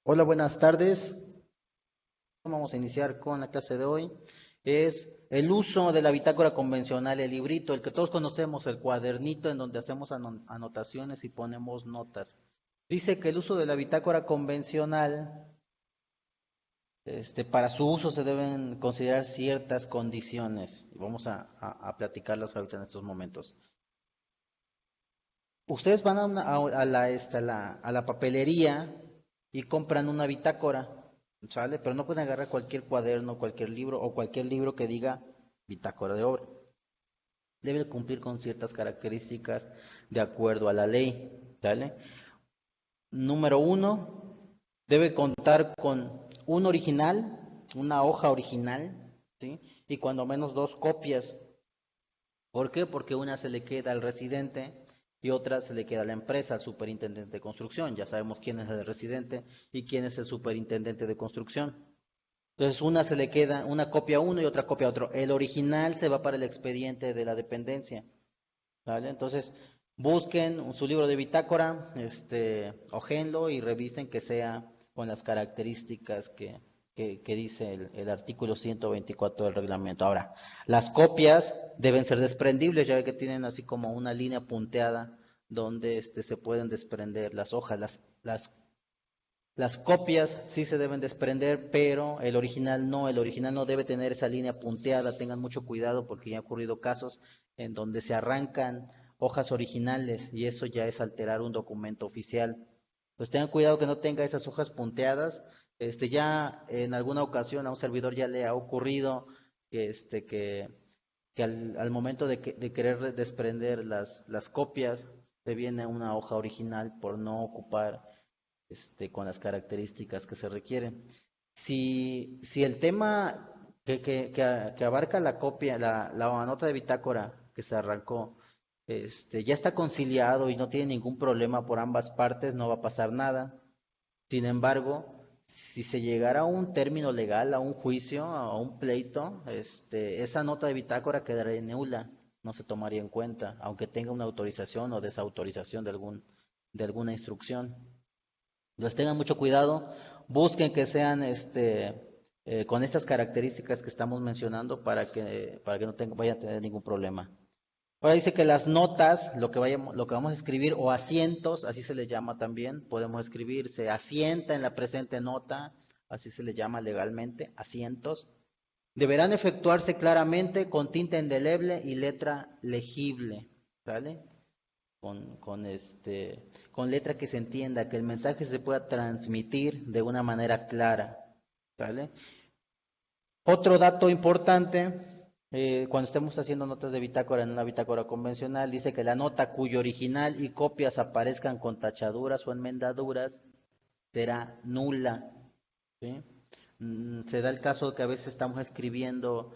Hola, buenas tardes. Vamos a iniciar con la clase de hoy. Es el uso de la bitácora convencional, el librito, el que todos conocemos, el cuadernito en donde hacemos anotaciones y ponemos notas. Dice que el uso de la bitácora convencional, para su uso se deben considerar ciertas condiciones. Vamos a platicarlas ahorita en estos momentos. Ustedes van a la papelería y compran una bitácora, ¿sale? Pero no pueden agarrar cualquier cuaderno, cualquier libro o cualquier libro que diga bitácora de obra. Debe cumplir con ciertas características de acuerdo a la ley, ¿sale? Número uno, debe contar con un original, una hoja original, ¿sí? Y cuando menos dos copias. ¿Por qué? Porque una se le queda al residente y otra se le queda a la empresa, al superintendente de construcción. Ya sabemos quién es el residente y quién es el superintendente de construcción. Entonces una se le queda, una copia a uno y otra copia a otro. El original se va para el expediente de la dependencia, ¿vale? Entonces busquen su libro de bitácora, hojenlo y revisen que sea con las características que dice el artículo 124 del reglamento. Ahora, las copias deben ser desprendibles, ya que tienen así como una línea punteada donde se pueden desprender las hojas. Las copias sí se deben desprender, pero el original no debe tener esa línea punteada. Tengan mucho cuidado porque ya han ocurrido casos en donde se arrancan hojas originales y eso ya es alterar un documento oficial. Pues tengan cuidado que no tenga esas hojas punteadas. Ya en alguna ocasión a un servidor ya le ha ocurrido que al momento de querer desprender las copias, se viene una hoja original por no ocupar con las características que se requieren. Si el tema que abarca la copia, la nota de bitácora que se arrancó, ya está conciliado y no tiene ningún problema por ambas partes, no va a pasar nada. Sin embargo, si se llegara a un término legal, a un juicio, a un pleito, esa nota de bitácora quedaría nula, no se tomaría en cuenta, aunque tenga una autorización o desautorización de alguna instrucción. Entonces tengan mucho cuidado, busquen que sean con estas características que estamos mencionando para que no vayan a tener ningún problema. Ahora dice que las notas, lo que vamos a escribir, o asientos, así se le llama también, podemos escribir, se asienta en la presente nota, así se le llama legalmente, asientos, deberán efectuarse claramente con tinta indeleble y letra legible, ¿vale? Con letra que se entienda, que el mensaje se pueda transmitir de una manera clara, ¿vale? Otro dato importante, cuando estemos haciendo notas de bitácora en una bitácora convencional, dice que la nota cuyo original y copias aparezcan con tachaduras o enmendaduras será nula, ¿sí? Se da el caso que a veces estamos escribiendo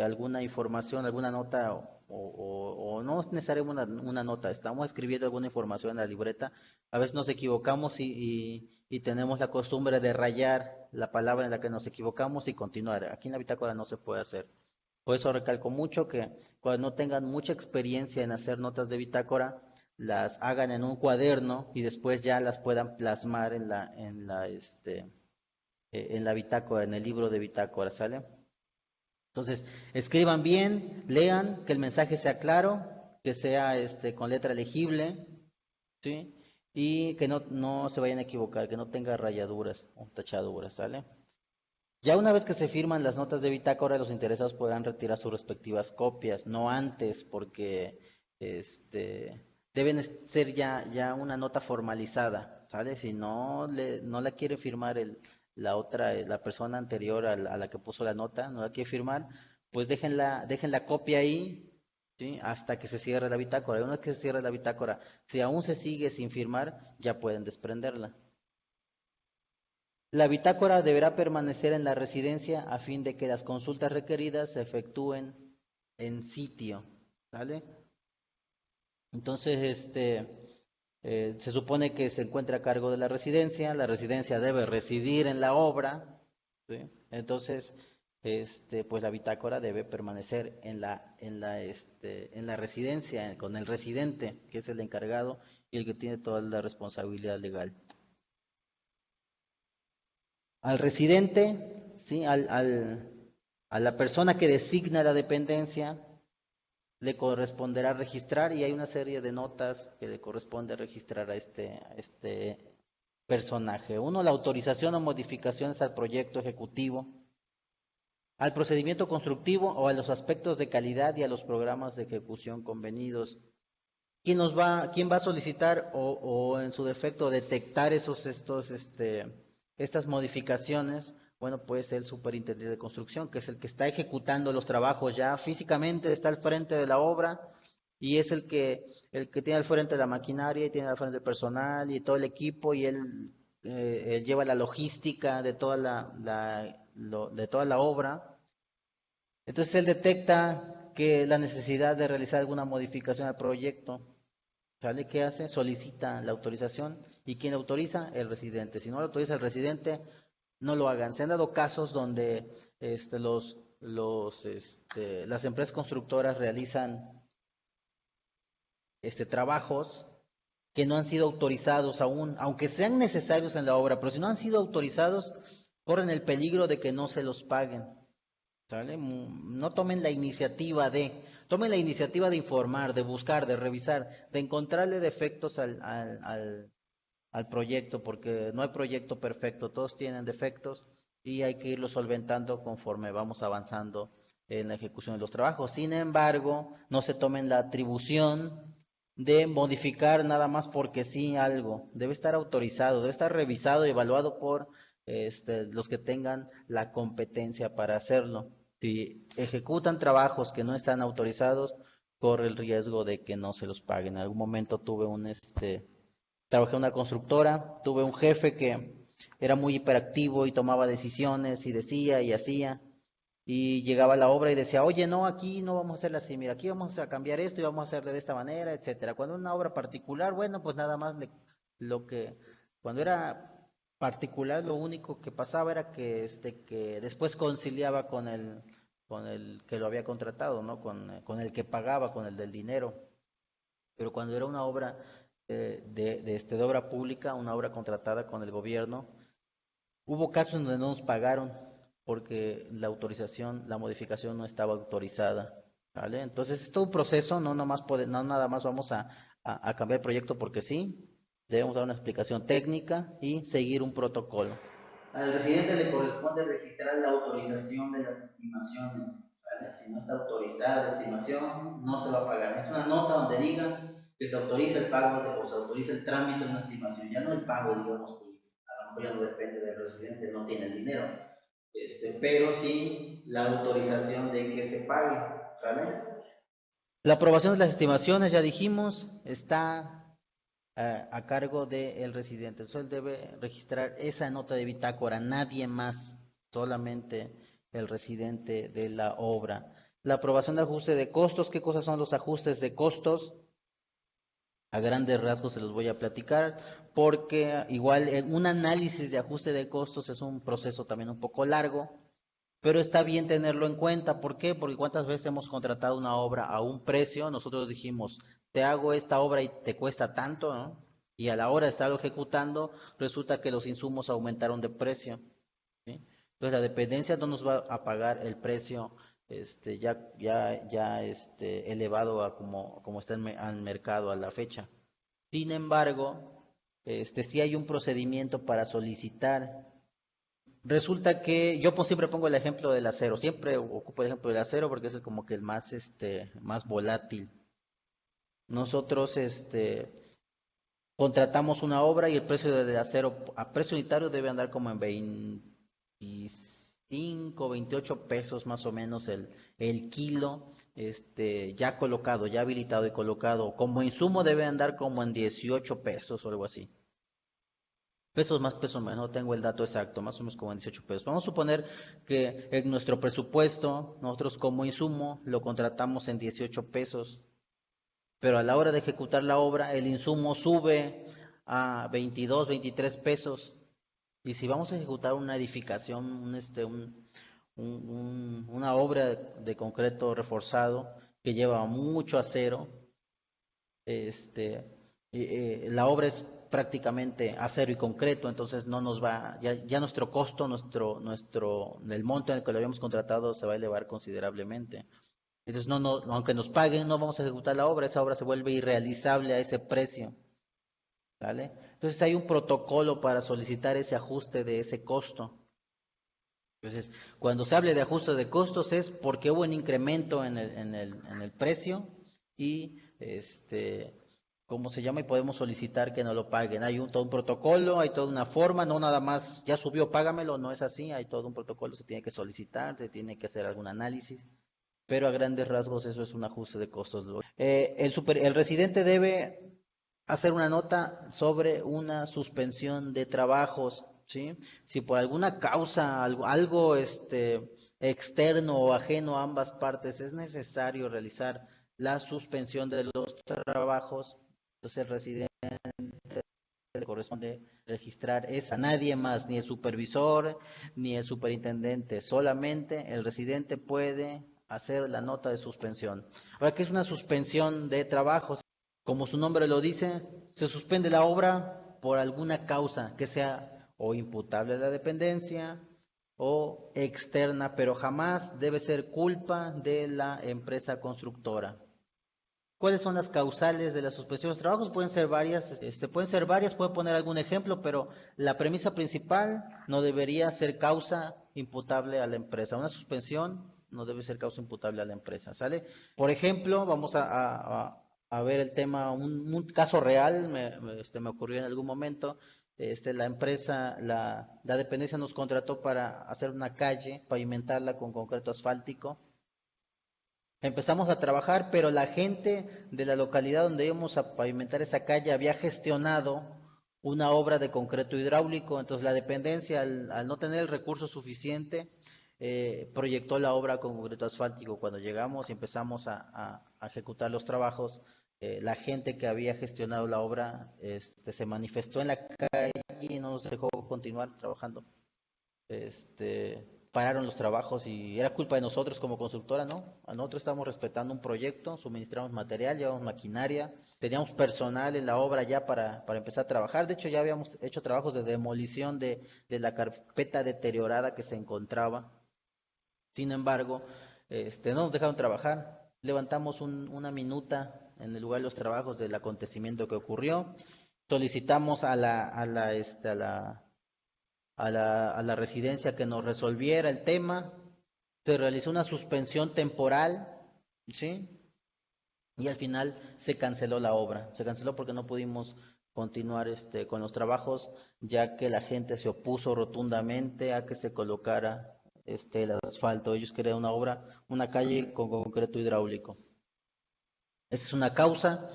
alguna información, alguna nota, o no es necesariamente una nota, estamos escribiendo alguna información en la libreta, a veces nos equivocamos y tenemos la costumbre de rayar la palabra en la que nos equivocamos y continuar. Aquí en la bitácora no se puede hacer. Por eso recalco mucho que cuando no tengan mucha experiencia en hacer notas de bitácora, las hagan en un cuaderno y después ya las puedan plasmar en la bitácora, en el libro de bitácora, ¿sale? Entonces, escriban bien, lean, que el mensaje sea claro, que sea con letra legible, ¿sí? Y que no se vayan a equivocar, que no tenga rayaduras o tachaduras, ¿sale? Ya una vez que se firman las notas de bitácora, los interesados podrán retirar sus respectivas copias, no antes, porque deben ser ya una nota formalizada, ¿sale? Si no la quiere firmar la persona anterior a la que puso la nota, no la quiere firmar, pues dejen la copia ahí, ¿sí? Hasta que se cierre la bitácora. Y una vez que se cierre la bitácora, si aún se sigue sin firmar, ya pueden desprenderla. La bitácora deberá permanecer en la residencia a fin de que las consultas requeridas se efectúen en sitio, ¿vale? Entonces, se supone que se encuentra a cargo de la residencia debe residir en la obra, ¿sí? Entonces, pues la bitácora debe permanecer en la residencia, con el residente, que es el encargado y el que tiene toda la responsabilidad legal. Al residente, ¿sí? A la persona que designa la dependencia, le corresponderá registrar y hay una serie de notas que le corresponde registrar a este personaje. Uno, la autorización o modificaciones al proyecto ejecutivo, al procedimiento constructivo o a los aspectos de calidad y a los programas de ejecución convenidos. ¿Quién va a solicitar o en su defecto detectar estas modificaciones? Bueno, pues el superintendente de construcción, que es el que está ejecutando los trabajos ya físicamente, está al frente de la obra y es el que tiene al frente la maquinaria y tiene al frente el personal y todo el equipo y él lleva la logística de toda de toda la obra. Entonces él detecta que la necesidad de realizar alguna modificación al proyecto. ¿Sale? ¿Qué hace? Solicita la autorización. ¿Y quién autoriza? El residente. Si no lo autoriza el residente, no lo hagan. Se han dado casos donde las empresas constructoras realizan trabajos que no han sido autorizados aún, aunque sean necesarios en la obra, pero si no han sido autorizados, corren el peligro de que no se los paguen. ¿Sale? No tomen la iniciativa de informar, de buscar, de revisar, de encontrarle defectos al proyecto, porque no hay proyecto perfecto, todos tienen defectos y hay que irlos solventando conforme vamos avanzando en la ejecución de los trabajos. Sin embargo, no se tomen la atribución de modificar nada más porque sí algo. Debe estar autorizado, debe estar revisado y evaluado por los que tengan la competencia para hacerlo. Si ejecutan trabajos que no están autorizados, corre el riesgo de que no se los paguen. En algún momento trabajé en una constructora, tuve un jefe que era muy hiperactivo y tomaba decisiones y decía y hacía. Y llegaba a la obra y decía, oye, no, aquí no vamos a hacerla así, mira, aquí vamos a cambiar esto y vamos a hacerle de esta manera, etcétera. Cuando era una obra particular, bueno, pues nada más cuando era particular, lo único que pasaba era que después conciliaba con el que lo había contratado, ¿no? Con el que pagaba, con el del dinero. Pero cuando era una obra de obra pública, una obra contratada con el gobierno, hubo casos en donde no nos pagaron porque la modificación no estaba autorizada, ¿vale? Entonces es todo un proceso, no nada más vamos a cambiar el proyecto porque sí, debemos dar una explicación técnica y seguir un protocolo. Al residente le corresponde registrar la autorización de las estimaciones, ¿vale? Si no está autorizada la estimación, no se va a pagar. Es una nota donde diga que se autoriza el pago o se autoriza el trámite de una estimación, ya no el pago, digamos, a lo mejor ya no depende del residente, no tiene el dinero, pero sí la autorización de que se pague, ¿sale? La aprobación de las estimaciones, ya dijimos, está a cargo del residente. Entonces él debe registrar esa nota de bitácora, nadie más, solamente el residente de la obra. La aprobación de ajuste de costos, ¿qué cosas son los ajustes de costos? A grandes rasgos se los voy a platicar, porque igual un análisis de ajuste de costos es un proceso también un poco largo, pero está bien tenerlo en cuenta. ¿Por qué? Porque cuántas veces hemos contratado una obra a un precio, nosotros dijimos, te hago esta obra y te cuesta tanto, ¿no? Y a la hora de estarlo ejecutando, resulta que los insumos aumentaron de precio, ¿sí? Entonces la dependencia no nos va a pagar el precio elevado a como está en mercado a la fecha. Sin embargo, sí hay un procedimiento para solicitar. Resulta que yo siempre pongo el ejemplo del acero, siempre ocupo el ejemplo del acero porque es como que el más volátil. Nosotros contratamos una obra y el precio del acero a precio unitario debe andar como en 25, 28 pesos más o menos el kilo, ya colocado, ya habilitado y colocado. Como insumo debe andar como en 18 pesos o algo así. Pesos más, pesos menos, no tengo el dato exacto, más o menos como en 18 pesos. Vamos a suponer que en nuestro presupuesto, nosotros como insumo lo contratamos en 18 pesos, pero a la hora de ejecutar la obra, el insumo sube a 22, 23 pesos. Y si vamos a ejecutar una edificación, una obra de concreto reforzado que lleva mucho acero, la obra es prácticamente acero y concreto, entonces no nos va, ya nuestro costo, el monto en el que lo habíamos contratado se va a elevar considerablemente. Entonces aunque nos paguen, no vamos a ejecutar la obra, esa obra se vuelve irrealizable a ese precio, ¿vale? Entonces hay un protocolo para solicitar ese ajuste de ese costo. Entonces, cuando se hable de ajuste de costos es porque hubo un incremento en el precio y ¿cómo se llama? Y podemos solicitar que no lo paguen. Hay todo un protocolo, hay toda una forma, no nada más, ya subió, págamelo, no es así, hay todo un protocolo, se tiene que solicitar, se tiene que hacer algún análisis, pero a grandes rasgos eso es un ajuste de costos. El residente debe hacer una nota sobre una suspensión de trabajos, ¿sí? Si por alguna causa, algo externo o ajeno a ambas partes es necesario realizar la suspensión de los trabajos, entonces el residente le corresponde registrar es a nadie más, ni el supervisor, ni el superintendente, solamente el residente puede hacer la nota de suspensión. Ahora, ¿qué es una suspensión de trabajos? Como su nombre lo dice, se suspende la obra por alguna causa que sea o imputable a la dependencia o externa, pero jamás debe ser culpa de la empresa constructora. ¿Cuáles son las causales de la suspensión de los trabajos? Pueden ser varias, puede poner algún ejemplo, pero la premisa principal no debería ser causa imputable a la empresa. Una suspensión no debe ser causa imputable a la empresa, ¿sale? Por ejemplo, vamos a ver el tema, un caso real, me ocurrió en algún momento. La empresa, la dependencia nos contrató para hacer una calle, pavimentarla con concreto asfáltico. Empezamos a trabajar, pero la gente de la localidad donde íbamos a pavimentar esa calle había gestionado una obra de concreto hidráulico, entonces la dependencia, al no tener el recurso suficiente, proyectó la obra con concreto asfáltico. Cuando llegamos y empezamos a ejecutar los trabajos, la gente que había gestionado la obra se manifestó en la calle y no nos dejó continuar trabajando. Pararon los trabajos y era culpa de nosotros como constructora, ¿no? Nosotros estábamos respetando un proyecto, suministramos material, llevamos maquinaria, teníamos personal en la obra ya para empezar a trabajar. De hecho, ya habíamos hecho trabajos de demolición de la carpeta deteriorada que se encontraba. Sin embargo, no nos dejaron trabajar. Levantamos una minuta en el lugar de los trabajos del acontecimiento que ocurrió. Solicitamos a la residencia que nos resolviera el tema, se realizó una suspensión temporal, ¿sí? Y al final se canceló la obra, se canceló porque no pudimos continuar con los trabajos, ya que la gente se opuso rotundamente a que se colocara el asfalto. Ellos querían una calle con concreto hidráulico. Esa es una causa.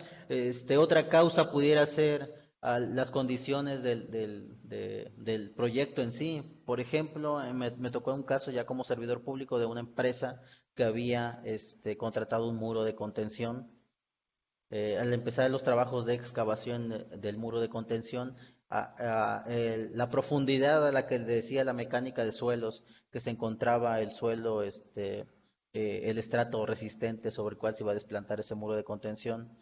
Otra causa pudiera ser las condiciones del proyecto en sí. Por ejemplo, me tocó un caso ya como servidor público de una empresa que había contratado un muro de contención. Al empezar los trabajos de excavación del muro de contención, la profundidad a la que decía la mecánica de suelos, que se encontraba el suelo, el estrato resistente sobre el cual se iba a desplantar ese muro de contención,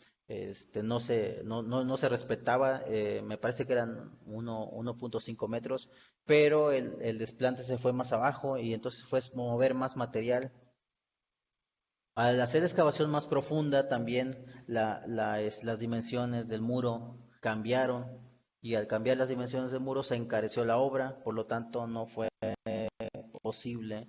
no se respetaba. Me parece que eran 1.5 metros, pero el desplante se fue más abajo y entonces fue mover más material. Al hacer excavación más profunda también las dimensiones del muro cambiaron, y al cambiar las dimensiones del muro se encareció la obra, por lo tanto no fue posible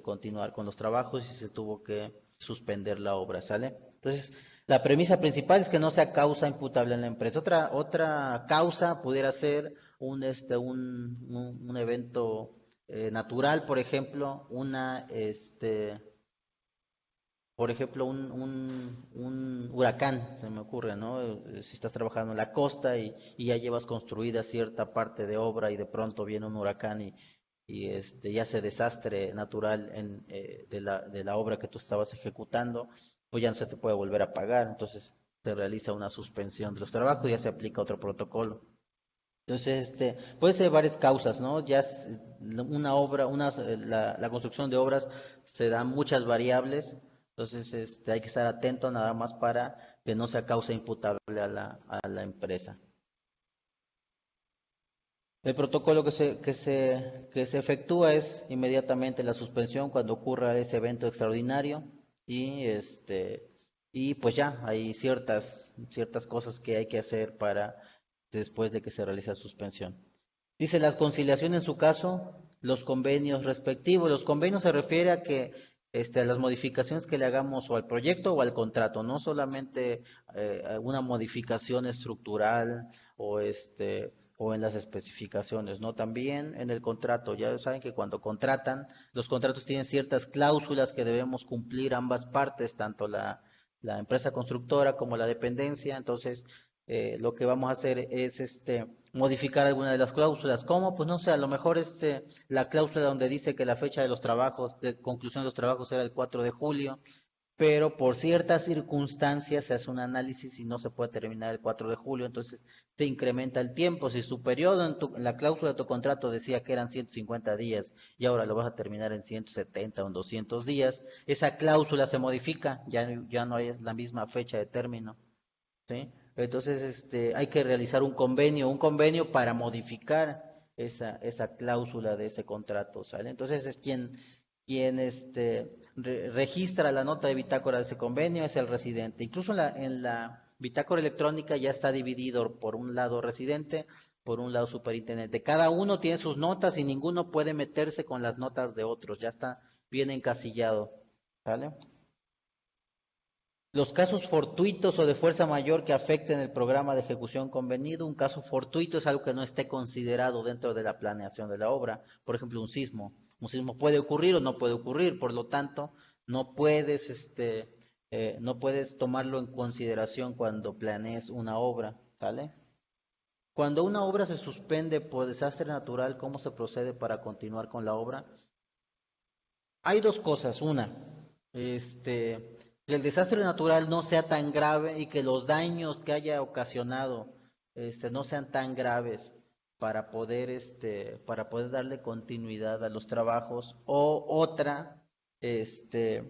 continuar con los trabajos y se tuvo que suspender la obra, ¿sale? Entonces, la premisa principal es que no sea causa imputable en la empresa. Otra causa pudiera ser un evento natural, por ejemplo, un huracán, se me ocurre, ¿no? Si estás trabajando en la costa y ya llevas construida cierta parte de obra y de pronto viene un huracán y hace desastre natural de la obra que tú estabas ejecutando, pues ya no se te puede volver a pagar. Entonces se realiza una suspensión de los trabajos y ya se aplica otro protocolo. Entonces, puede ser varias causas, ¿no? Una obra, la construcción de obras se dan muchas variables, entonces hay que estar atento nada más para que no sea causa imputable a la empresa. El protocolo que se efectúa es inmediatamente la suspensión cuando ocurra ese evento extraordinario y y pues ya hay ciertas cosas que hay que hacer para después de que se realice la suspensión. Dice la conciliación en su caso, los convenios respectivos. Los convenios se refiere a que a las modificaciones que le hagamos o al proyecto o al contrato, no solamente una modificación estructural o o en las especificaciones, ¿no? También en el contrato. Ya saben que cuando contratan, los contratos tienen ciertas cláusulas que debemos cumplir ambas partes, tanto la empresa constructora como la dependencia. Entonces, lo que vamos a hacer es modificar alguna de las cláusulas. ¿Cómo? Pues no sé, a lo mejor la cláusula donde dice que la fecha de los trabajos, de conclusión de los trabajos era el 4 de julio, pero por ciertas circunstancias se hace un análisis y no se puede terminar el 4 de julio, entonces se incrementa el tiempo. Si su periodo en la cláusula de tu contrato decía que eran 150 días y ahora lo vas a terminar en 170 o en 200 días, esa cláusula se modifica, ya no hay la misma fecha de término. ¿Sí? Entonces, hay que realizar un convenio para modificar esa cláusula de ese contrato, ¿sale? Entonces es quien registra la nota de bitácora de ese convenio es el residente. Incluso en la bitácora electrónica ya está dividido por un lado residente, por un lado superintendente. Cada uno tiene sus notas y ninguno puede meterse con las notas de otros, ya está bien encasillado, ¿sale? Los casos fortuitos o de fuerza mayor que afecten el programa de ejecución convenido, un caso fortuito es algo que no esté considerado dentro de la planeación de la obra. Por ejemplo, un sismo. Un sismo puede ocurrir o no puede ocurrir, por lo tanto, no puedes tomarlo en consideración cuando planees una obra, ¿vale? Cuando una obra se suspende por desastre natural, ¿cómo se procede para continuar con la obra? Hay dos cosas. Una, que el desastre natural no sea tan grave y que los daños que haya ocasionado, no sean tan graves para poder darle continuidad a los trabajos. O otra, que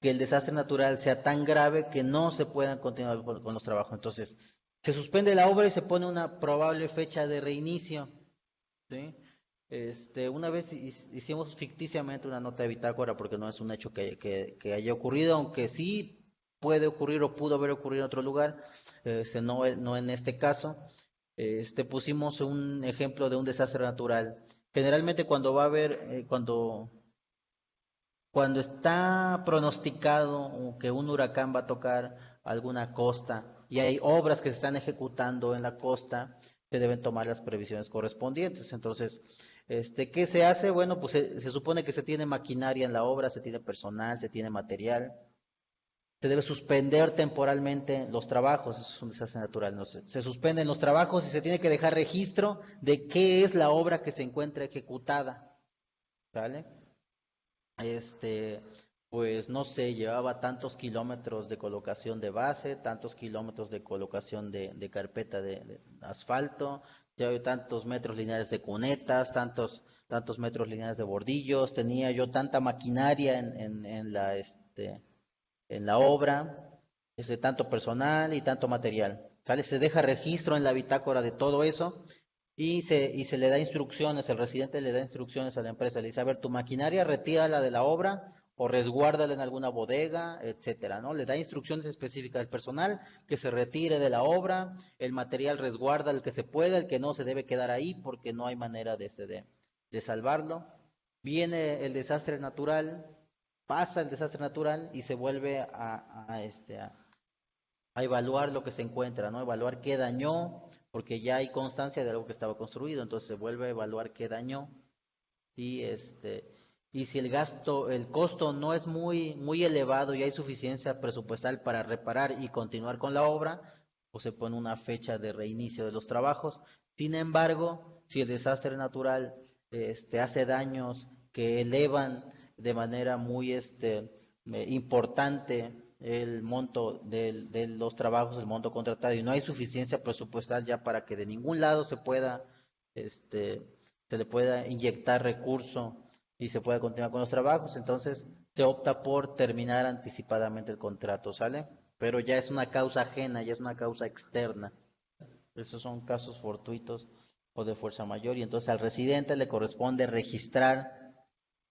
el desastre natural sea tan grave que no se puedan continuar con los trabajos. Entonces, se suspende la obra y se pone una probable fecha de reinicio, ¿sí? Una vez hicimos ficticiamente una nota de bitácora porque no es un hecho que haya ocurrido, aunque sí puede ocurrir o pudo haber ocurrido en otro lugar, no en este caso. Pusimos un ejemplo de un desastre natural. Generalmente cuando va a haber, cuando está pronosticado que un huracán va a tocar alguna costa y hay obras que se están ejecutando en la costa, se deben tomar las previsiones correspondientes. Entonces, ¿qué se hace? Bueno, pues se supone que se tiene maquinaria en la obra, se tiene personal, se tiene material. Se debe suspender temporalmente los trabajos, eso es un desastre natural. No se suspenden los trabajos y se tiene que dejar registro de qué es la obra que se encuentra ejecutada, ¿vale? este, pues no sé, llevaba tantos kilómetros de colocación de base, tantos kilómetros de colocación de carpeta de asfalto, llevaba tantos metros lineales de cunetas, tantos metros lineales de bordillos, tenía yo tanta maquinaria en la obra, tanto personal y tanto material. ¿Sale? Se deja registro en la bitácora de todo eso y se le da instrucciones, el residente le da instrucciones a la empresa, le dice, a ver, tu maquinaria retírala de la obra o resguárdala en alguna bodega, etcétera, ¿no? Le da instrucciones específicas al personal que se retire de la obra, el material resguarda el que se pueda, el que no se debe quedar ahí porque no hay manera de salvarlo. Viene el desastre natural, pasa el desastre natural y se vuelve a evaluar lo que se encuentra, ¿no? Evaluar qué dañó, porque ya hay constancia de algo que estaba construido, entonces se vuelve a evaluar qué dañó y y si el costo no es muy elevado y hay suficiencia presupuestal para reparar y continuar con la obra, pues se pone una fecha de reinicio de los trabajos. Sin embargo, si el desastre natural hace daños que elevan de manera muy importante el monto de los trabajos, el monto contratado, y no hay suficiencia presupuestal ya para que de ningún lado se le pueda inyectar recurso y se pueda continuar con los trabajos, entonces se opta por terminar anticipadamente el contrato, ¿sale? Pero ya es una causa ajena, ya es una causa externa. Esos son casos fortuitos o de fuerza mayor, y entonces al residente le corresponde registrar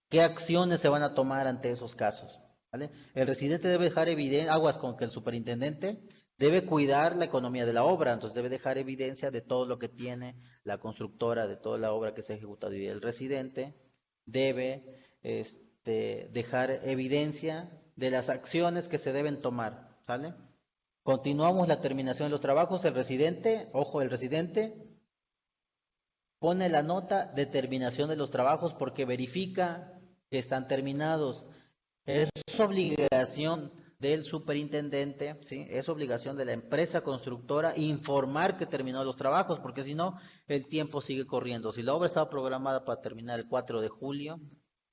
qué acciones se van a tomar ante esos casos, ¿vale? El residente debe dejar aguas con que el superintendente debe cuidar la economía de la obra, entonces debe dejar evidencia de todo lo que tiene la constructora, de toda la obra que se ha ejecutado, y el residente debe dejar evidencia de las acciones que se deben tomar, ¿sale? Continuamos la terminación de los trabajos. El residente pone la nota de terminación de los trabajos porque verifica que están terminados. Es obligación del superintendente, ¿sí? Es obligación de la empresa constructora informar que terminó los trabajos, porque si no, el tiempo sigue corriendo. Si la obra estaba programada para terminar el 4 de julio,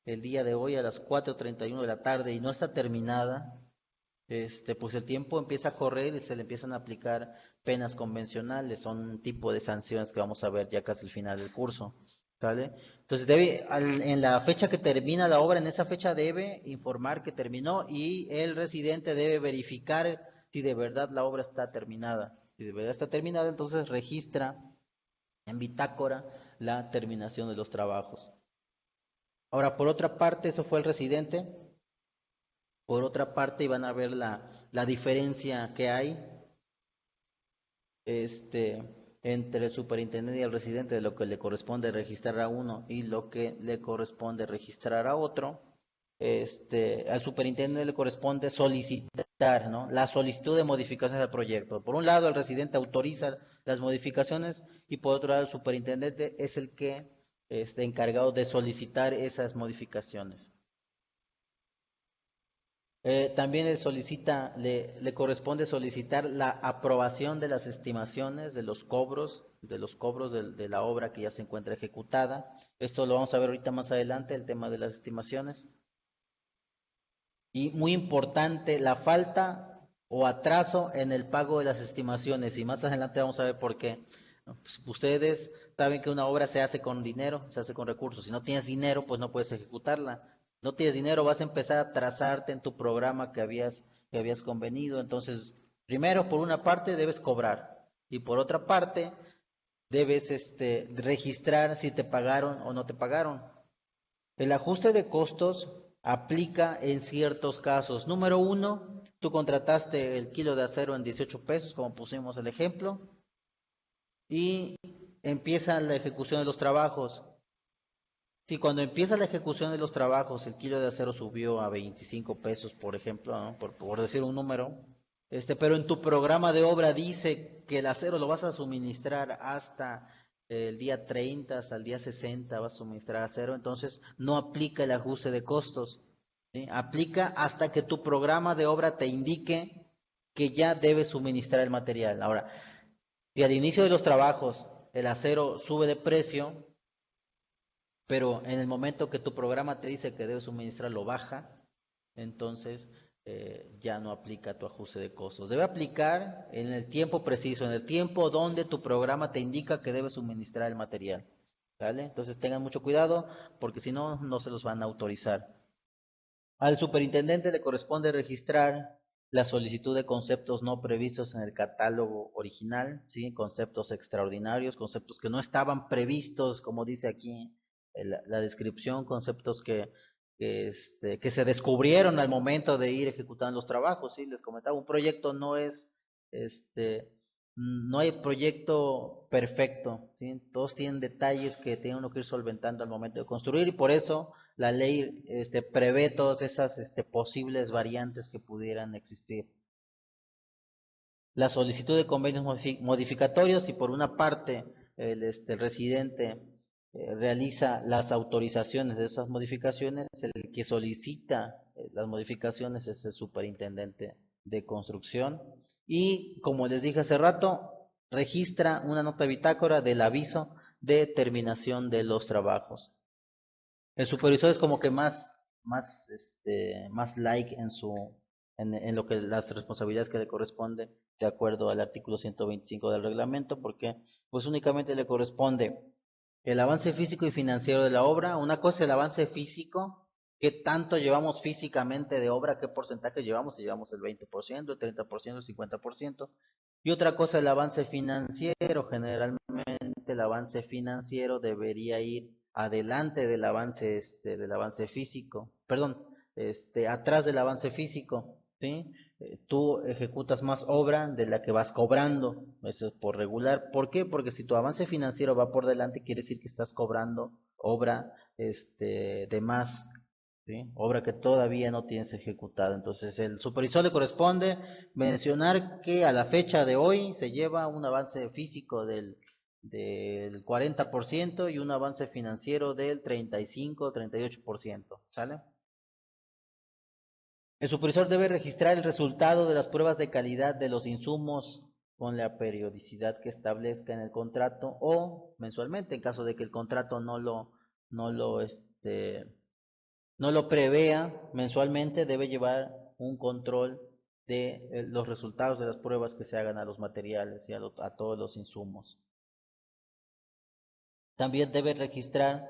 el día de hoy a las 4:31 de la tarde y no está terminada, pues el tiempo empieza a correr y se le empiezan a aplicar penas convencionales, son un tipo de sanciones que vamos a ver ya casi al final del curso, ¿vale? Entonces en la fecha que termina la obra, en esa fecha debe informar que terminó y el residente debe verificar si de verdad la obra está terminada. Si de verdad está terminada, entonces registra en bitácora la terminación de los trabajos. Ahora, por otra parte, eso fue el residente. Por otra parte, van a ver la diferencia que hay entre el superintendente y el residente, de lo que le corresponde registrar a uno y lo que le corresponde registrar a otro. Al superintendente le corresponde solicitar, ¿no?, la solicitud de modificaciones al proyecto. Por un lado, el residente autoriza las modificaciones y por otro lado, el superintendente es el que está encargado de solicitar esas modificaciones. También le corresponde solicitar la aprobación de las estimaciones de los cobros de la obra que ya se encuentra ejecutada. Esto lo vamos a ver ahorita más adelante, el tema de las estimaciones. Y muy importante, la falta o atraso en el pago de las estimaciones, y más adelante vamos a ver por qué. Pues ustedes saben que una obra se hace con dinero, se hace con recursos. Si no tienes dinero, pues no puedes ejecutarla. No tienes dinero, vas a empezar a trazarte en tu programa que habías convenido. Entonces, primero, por una parte, debes cobrar. Y por otra parte, debes registrar si te pagaron o no te pagaron. El ajuste de costos aplica en ciertos casos. Número 1, tú contrataste el kilo de acero en 18 pesos, como pusimos el ejemplo, y empieza la ejecución de los trabajos. Si cuando empieza la ejecución de los trabajos el kilo de acero subió a 25 pesos, por ejemplo, ¿no?, por decir un número, pero en tu programa de obra dice que el acero lo vas a suministrar hasta el día 30, hasta el día 60 vas a suministrar acero, entonces no aplica el ajuste de costos, ¿sí? Aplica hasta que tu programa de obra te indique que ya debes suministrar el material. Ahora, si al inicio de los trabajos el acero sube de precio, pero en el momento que tu programa te dice que debes suministrarlo baja, entonces ya no aplica tu ajuste de costos. Debe aplicar en el tiempo preciso, en el tiempo donde tu programa te indica que debes suministrar el material, ¿vale? Entonces tengan mucho cuidado porque si no, no se los van a autorizar. Al superintendente le corresponde registrar la solicitud de conceptos no previstos en el catálogo original, ¿sí? Conceptos extraordinarios, conceptos que no estaban previstos, como dice aquí la descripción, conceptos que se descubrieron al momento de ir ejecutando los trabajos, ¿sí? Les comentaba, un proyecto no hay proyecto perfecto, ¿sí? Todos tienen detalles que tiene uno que ir solventando al momento de construir y por eso la ley prevé todas esas posibles variantes que pudieran existir. La solicitud de convenios modificatorios, y por una parte el residente realiza las autorizaciones de esas modificaciones, el que solicita las modificaciones es el superintendente de construcción y, como les dije hace rato, registra una nota bitácora del aviso de terminación de los trabajos. El supervisor es como que más like en lo que las responsabilidades que le corresponden de acuerdo al artículo 125 del reglamento, porque pues únicamente le corresponde el avance físico y financiero de la obra. Una cosa es el avance físico, qué tanto llevamos físicamente de obra, qué porcentaje llevamos, si llevamos el 20%, el 30%, el 50%, y otra cosa el avance financiero, generalmente el avance financiero debería ir adelante del avance físico, perdón, atrás del avance físico, ¿sí? Tú ejecutas más obra de la que vas cobrando, eso es por regular. ¿Por qué? Porque si tu avance financiero va por delante, quiere decir que estás cobrando obra de más, ¿sí? Obra que todavía no tienes ejecutada. Entonces, el supervisor le corresponde mencionar que a la fecha de hoy se lleva un avance físico del 40% y un avance financiero del 35-38%, ¿sale? El supervisor debe registrar el resultado de las pruebas de calidad de los insumos con la periodicidad que establezca en el contrato o mensualmente, en caso de que el contrato no lo, no lo prevea mensualmente, debe llevar un control de los resultados de las pruebas que se hagan a los materiales y a todos los insumos. También debe registrar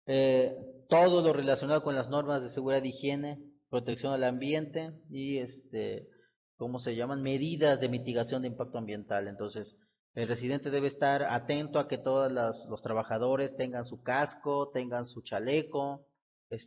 eh, todo lo relacionado con las normas de seguridad y higiene, protección al ambiente y ¿cómo se llaman? Medidas de mitigación de impacto ambiental. Entonces, el residente debe estar atento a que todos los trabajadores tengan su casco, tengan su chaleco,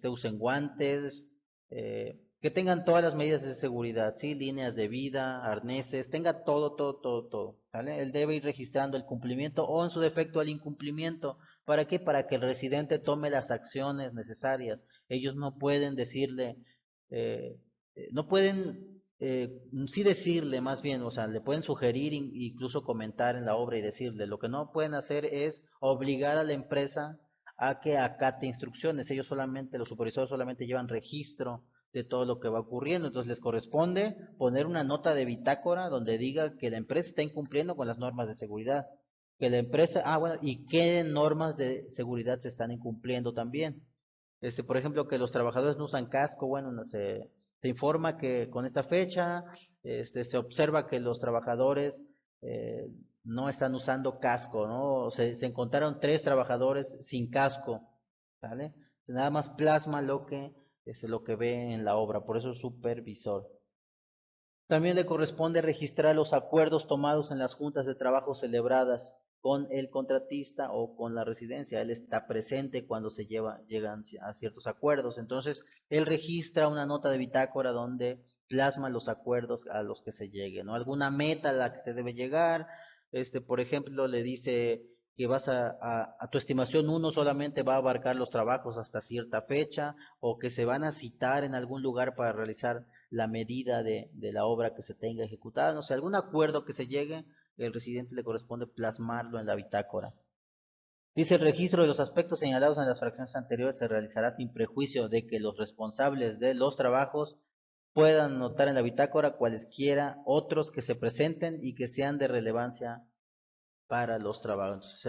usen guantes, que tengan todas las medidas de seguridad, ¿sí? Líneas de vida, arneses, tenga todo, ¿vale? Él debe ir registrando el cumplimiento o en su defecto el incumplimiento. ¿Para qué? Para que el residente tome las acciones necesarias. Ellos no pueden decirle, eh, no pueden, sí decirle más bien, o sea, le pueden sugerir, incluso comentar en la obra y decirle, lo que no pueden hacer es obligar a la empresa a que acate instrucciones. Ellos solamente, los supervisores solamente llevan registro de todo lo que va ocurriendo. Entonces les corresponde poner una nota de bitácora donde diga que la empresa está incumpliendo con las normas de seguridad, que la empresa, bueno, y qué normas de seguridad se están incumpliendo también. Por ejemplo, que los trabajadores no usan casco, bueno, no se informa que con esta fecha, se observa que los trabajadores eh, no están usando casco, ¿no? Se encontraron 3 trabajadores sin casco, ¿vale? Nada más plasma lo que ve en la obra, por eso es supervisor. También le corresponde registrar los acuerdos tomados en las juntas de trabajo celebradas con el contratista o con la residencia. Él está presente cuando llegan a ciertos acuerdos. Entonces, él registra una nota de bitácora donde plasma los acuerdos a los que se llegue, ¿no? Alguna meta a la que se debe llegar. Por ejemplo, le dice que a tu estimación uno solamente va a abarcar los trabajos hasta cierta fecha o que se van a citar en algún lugar para realizar la medida de la obra que se tenga ejecutada, no sé, algún acuerdo que se llegue, el residente le corresponde plasmarlo en la bitácora. Dice, el registro de los aspectos señalados en las fracciones anteriores se realizará sin prejuicio de que los responsables de los trabajos puedan notar en la bitácora cualesquiera otros que se presenten y que sean de relevancia para los trabajos.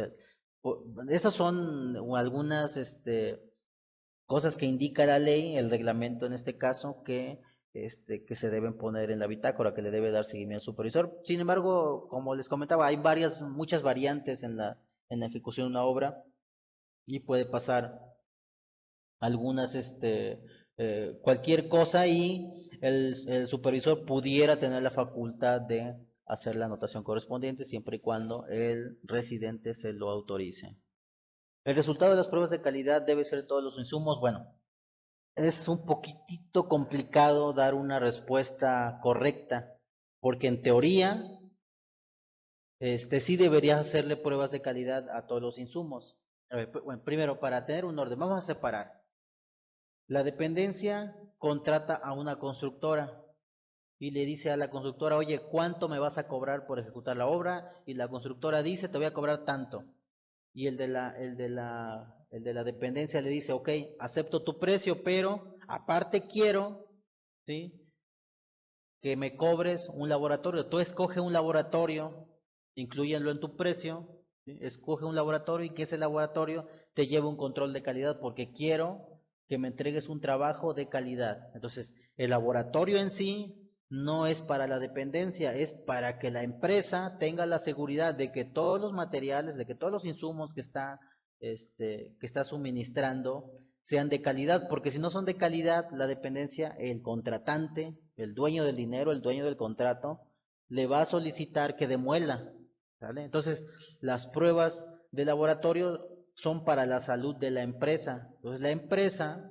Esas son algunas cosas que indica la ley, el reglamento en este caso, que se deben poner en la bitácora, que le debe dar seguimiento al supervisor. Sin embargo, como les comentaba, hay muchas variantes en la ejecución de una obra y puede pasar algunas, cualquier cosa y el supervisor pudiera tener la facultad de hacer la anotación correspondiente siempre y cuando el residente se lo autorice. El resultado de las pruebas de calidad debe ser todos los insumos. Bueno, es un poquitito complicado dar una respuesta correcta, porque en teoría, sí deberías hacerle pruebas de calidad a todos los insumos. A ver, bueno, primero, para tener un orden, vamos a separar. La dependencia contrata a una constructora y le dice a la constructora, oye, ¿cuánto me vas a cobrar por ejecutar la obra? Y la constructora dice, te voy a cobrar tanto. Y el de la dependencia le dice, ok, acepto tu precio, pero aparte quiero, ¿sí?, que me cobres un laboratorio. Tú escoge un laboratorio, inclúyenlo en tu precio, ¿sí? Escoge un laboratorio y que ese laboratorio te lleve un control de calidad porque quiero que me entregues un trabajo de calidad. Entonces, el laboratorio en sí no es para la dependencia, es para que la empresa tenga la seguridad de que todos los materiales, de que todos los insumos que está suministrando sean de calidad, porque si no son de calidad, la dependencia, el contratante, el dueño del dinero, el dueño del contrato, le va a solicitar que demuela, ¿vale? Entonces, las pruebas de laboratorio son para la salud de la empresa. Entonces la empresa,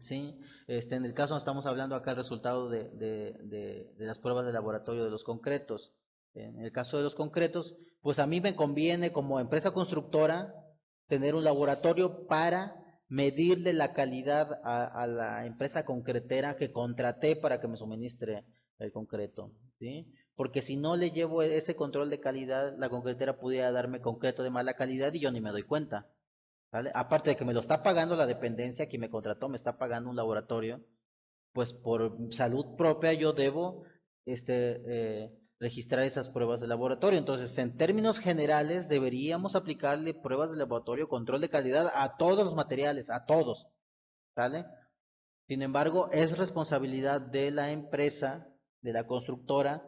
¿sí? En el caso estamos hablando acá el resultado de las pruebas de laboratorio de los concretos. En el caso de los concretos, pues a mí me conviene como empresa constructora tener un laboratorio para medirle la calidad a la empresa concretera que contraté para que me suministre el concreto, ¿sí? Porque si no le llevo ese control de calidad, la concretera pudiera darme concreto de mala calidad y yo ni me doy cuenta, ¿vale? Aparte de que me lo está pagando la dependencia, quien me contrató me está pagando un laboratorio, pues por salud propia yo debo registrar esas pruebas de laboratorio. Entonces, en términos generales, deberíamos aplicarle pruebas de laboratorio, control de calidad a todos los materiales, a todos, ¿vale? Sin embargo, es responsabilidad de la empresa, de la constructora,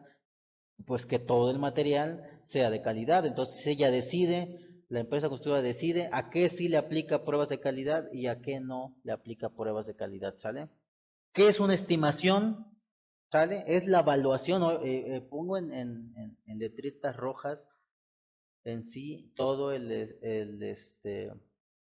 pues que todo el material sea de calidad. Entonces ella decide, la empresa constructora decide a qué sí le aplica pruebas de calidad y a qué no le aplica pruebas de calidad, ¿sale? ¿Qué es una estimación? ¿Sale? Es la evaluación, pongo en letritas rojas en sí todo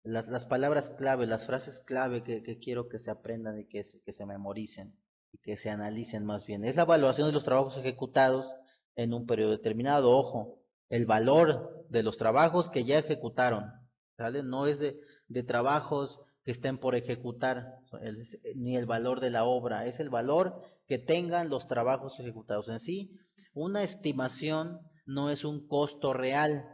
las palabras clave, las frases clave que quiero que se aprendan y que se memoricen y que se analicen más bien. Es la evaluación de los trabajos ejecutados en un periodo determinado. Ojo, el valor de los trabajos que ya ejecutaron, ¿sale? No es de trabajos que estén por ejecutar, ni el valor de la obra, es el valor que tengan los trabajos ejecutados en sí. Una estimación no es un costo real,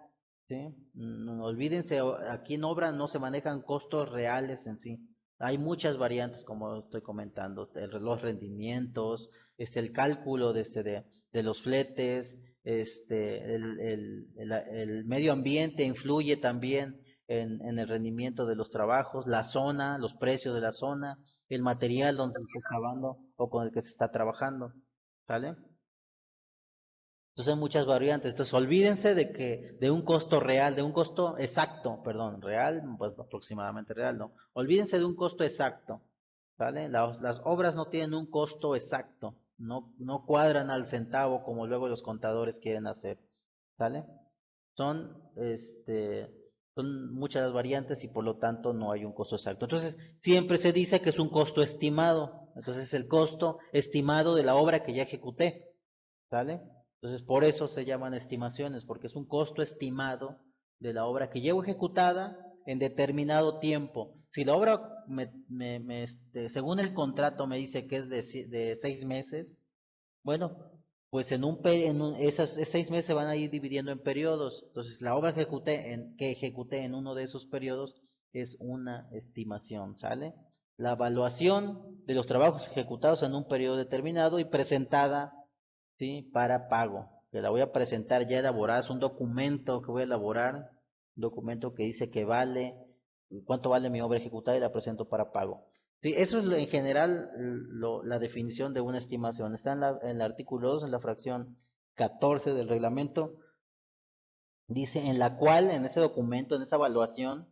¿sí? No olvídense, aquí en obra no se manejan costos reales en sí. Hay muchas variantes, como estoy comentando, los rendimientos, el cálculo de los fletes, el medio ambiente influye también en el rendimiento de los trabajos, la zona, los precios de la zona, el material donde se está excavando o con el que se está trabajando, ¿vale? Entonces hay muchas variantes. Entonces olvídense de un costo real, de un costo exacto, perdón, real, pues aproximadamente real, ¿no? Olvídense de un costo exacto, ¿vale? Las obras no tienen un costo exacto, no cuadran al centavo como luego los contadores quieren hacer, ¿vale? Son, son muchas variantes y por lo tanto no hay un costo exacto. Entonces siempre se dice que es un costo estimado. Entonces el costo estimado de la obra que ya ejecuté, ¿vale? Entonces, por eso se llaman estimaciones, porque es un costo estimado de la obra que llevo ejecutada en determinado tiempo. Si la obra, según el contrato, me dice que es de 6 meses, bueno, pues esos 6 meses se van a ir dividiendo en periodos. Entonces, la obra que ejecuté en uno de esos periodos es una estimación, ¿sale? La evaluación de los trabajos ejecutados en un periodo determinado y presentada, ¿sí? Para pago, que la voy a presentar ya elaborada, es un documento que voy a elaborar, un documento que dice que vale, cuánto vale mi obra ejecutada y la presento para pago. Sí, eso es en general la definición de una estimación. Está en el artículo 2, en la fracción 14 del reglamento, dice en la cual, en ese documento, en esa evaluación,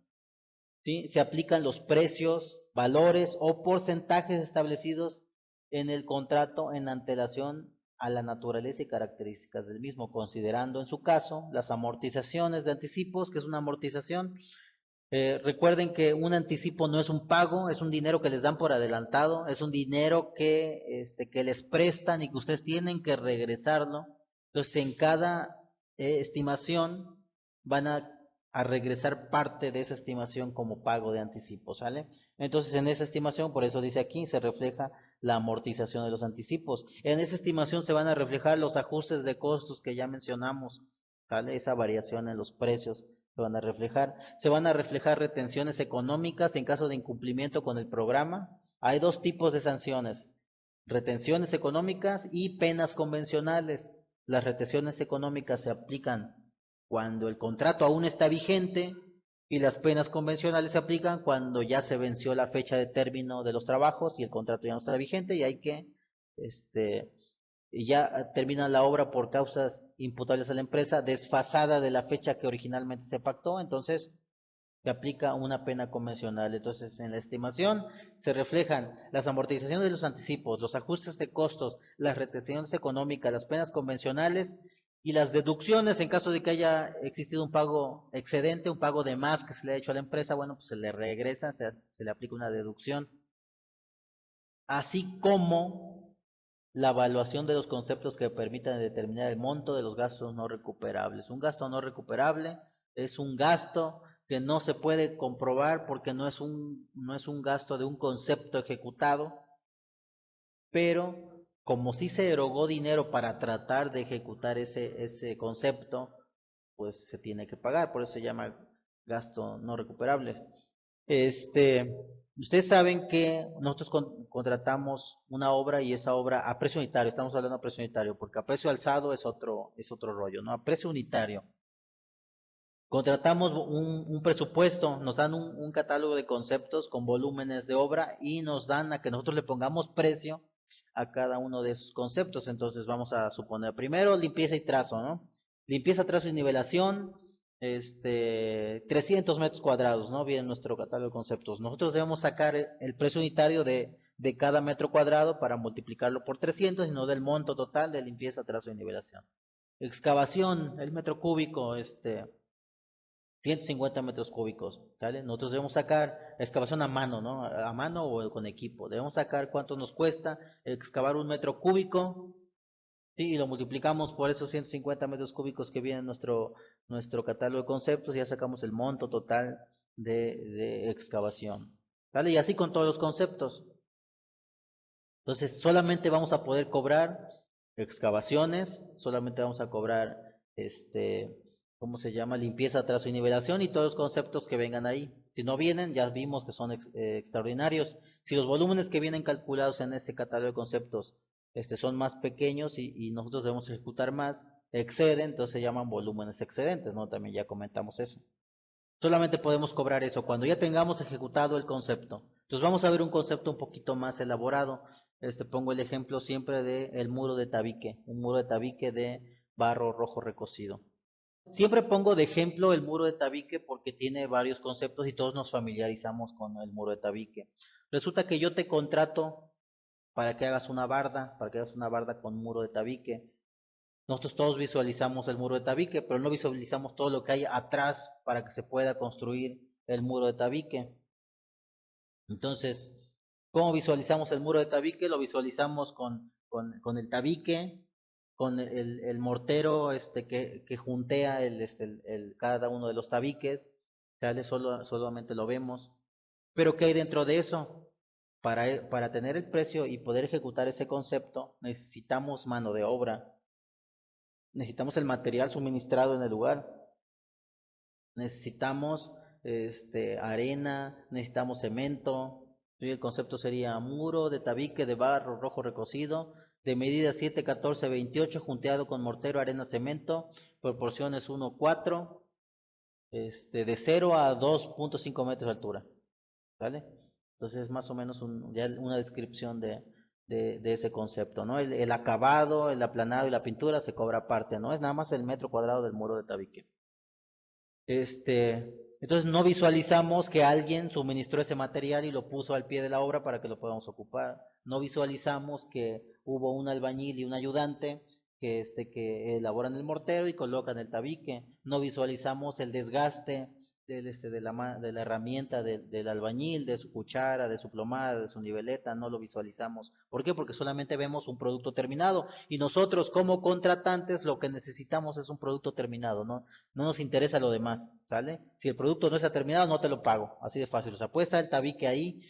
¿sí? Se aplican los precios, valores o porcentajes establecidos en el contrato en antelación a la naturaleza y características del mismo, considerando en su caso las amortizaciones de anticipos, que es una amortización. Recuerden que un anticipo no es un pago, es un dinero que les dan por adelantado, es un dinero que les prestan y que ustedes tienen que regresarlo. Entonces, en cada estimación van a regresar parte de esa estimación como pago de anticipo, ¿sale? Entonces, en esa estimación, por eso dice aquí, se refleja la amortización de los anticipos. En esa estimación se van a reflejar los ajustes de costos que ya mencionamos, ¿vale? Esa variación en los precios se van a reflejar. Se van a reflejar retenciones económicas en caso de incumplimiento con el programa. Hay dos tipos de sanciones: retenciones económicas y penas convencionales. Las retenciones económicas se aplican cuando el contrato aún está vigente y las penas convencionales se aplican cuando ya se venció la fecha de término de los trabajos y el contrato ya no está vigente y hay que y ya termina la obra por causas imputables a la empresa desfasada de la fecha que originalmente se pactó, entonces se aplica una pena convencional. Entonces, en la estimación se reflejan las amortizaciones de los anticipos, los ajustes de costos, las retenciones económicas, las penas convencionales Y las deducciones, en caso de que haya existido un pago excedente, un pago de más que se le ha hecho a la empresa, bueno, pues se le regresa, se le aplica una deducción. Así como la evaluación de los conceptos que permitan determinar el monto de los gastos no recuperables. Un gasto no recuperable es un gasto que no se puede comprobar porque no es un gasto de un concepto ejecutado, pero como sí se erogó dinero para tratar de ejecutar ese concepto, pues se tiene que pagar, por eso se llama gasto no recuperable. Ustedes saben que nosotros contratamos una obra y esa obra a precio unitario, estamos hablando a precio unitario, porque a precio alzado es otro rollo, ¿no? A precio unitario. Contratamos un presupuesto, nos dan un catálogo de conceptos con volúmenes de obra y nos dan a que nosotros le pongamos precio a cada uno de esos conceptos. Entonces vamos a suponer primero limpieza y trazo, ¿no? Limpieza, trazo y nivelación, 300 metros cuadrados, ¿no? Viene nuestro catálogo de conceptos. Nosotros debemos sacar el precio unitario de cada metro cuadrado para multiplicarlo por 300 y no del monto total de limpieza, trazo y nivelación. Excavación, el metro cúbico, 150 metros cúbicos, ¿sale? Nosotros debemos sacar excavación a mano, ¿no? A mano o con equipo. Debemos sacar cuánto nos cuesta excavar un metro cúbico, ¿sí? Y lo multiplicamos por esos 150 metros cúbicos que viene en nuestro catálogo de conceptos y ya sacamos el monto total de excavación, ¿vale? Y así con todos los conceptos. Entonces, solamente vamos a poder cobrar excavaciones, solamente vamos a cobrar, ¿cómo se llama? Limpieza, trazo y nivelación y todos los conceptos que vengan ahí. Si no vienen, ya vimos que son extraordinarios. Si los volúmenes que vienen calculados en ese catálogo de conceptos son más pequeños y nosotros debemos ejecutar más, exceden, entonces se llaman volúmenes excedentes, ¿no? También ya comentamos eso. Solamente podemos cobrar eso cuando ya tengamos ejecutado el concepto. Entonces vamos a ver un concepto un poquito más elaborado. Pongo el ejemplo siempre de el muro de tabique, un muro de tabique de barro rojo recocido. Siempre pongo de ejemplo el muro de tabique porque tiene varios conceptos y todos nos familiarizamos con el muro de tabique. Resulta que yo te contrato para que hagas una barda, para que hagas una barda con muro de tabique. Nosotros todos visualizamos el muro de tabique, pero no visualizamos todo lo que hay atrás para que se pueda construir el muro de tabique. Entonces, ¿cómo visualizamos el muro de tabique? Lo visualizamos con el tabique, con el mortero que juntea cada uno de los tabiques, ¿sale? Solamente lo vemos. Pero ¿qué hay dentro de eso? Para tener el precio y poder ejecutar ese concepto, necesitamos mano de obra. Necesitamos el material suministrado en el lugar, necesitamos arena, necesitamos cemento. Y el concepto sería muro de tabique de barro rojo recocido, de medida 7, 14, 28, junteado con mortero, arena, cemento, proporciones 1, 4, de 0 a 2.5 metros de altura, ¿vale? Entonces más o menos ya una descripción de ese concepto, ¿no? El acabado, el aplanado y la pintura se cobra aparte, ¿no? Es nada más el metro cuadrado del muro de tabique. Entonces no visualizamos que alguien suministró ese material y lo puso al pie de la obra para que lo podamos ocupar. No visualizamos que hubo un albañil y un ayudante que elaboran el mortero y colocan el tabique. No visualizamos el desgaste de la herramienta del albañil, de su cuchara, de su plomada, de su niveleta, no lo visualizamos. ¿Por qué? Porque solamente vemos un producto terminado y nosotros como contratantes lo que necesitamos es un producto terminado, ¿no? No nos interesa lo demás, ¿sale? Si el producto no está terminado, no te lo pago, así de fácil. O sea, puede estar el tabique ahí,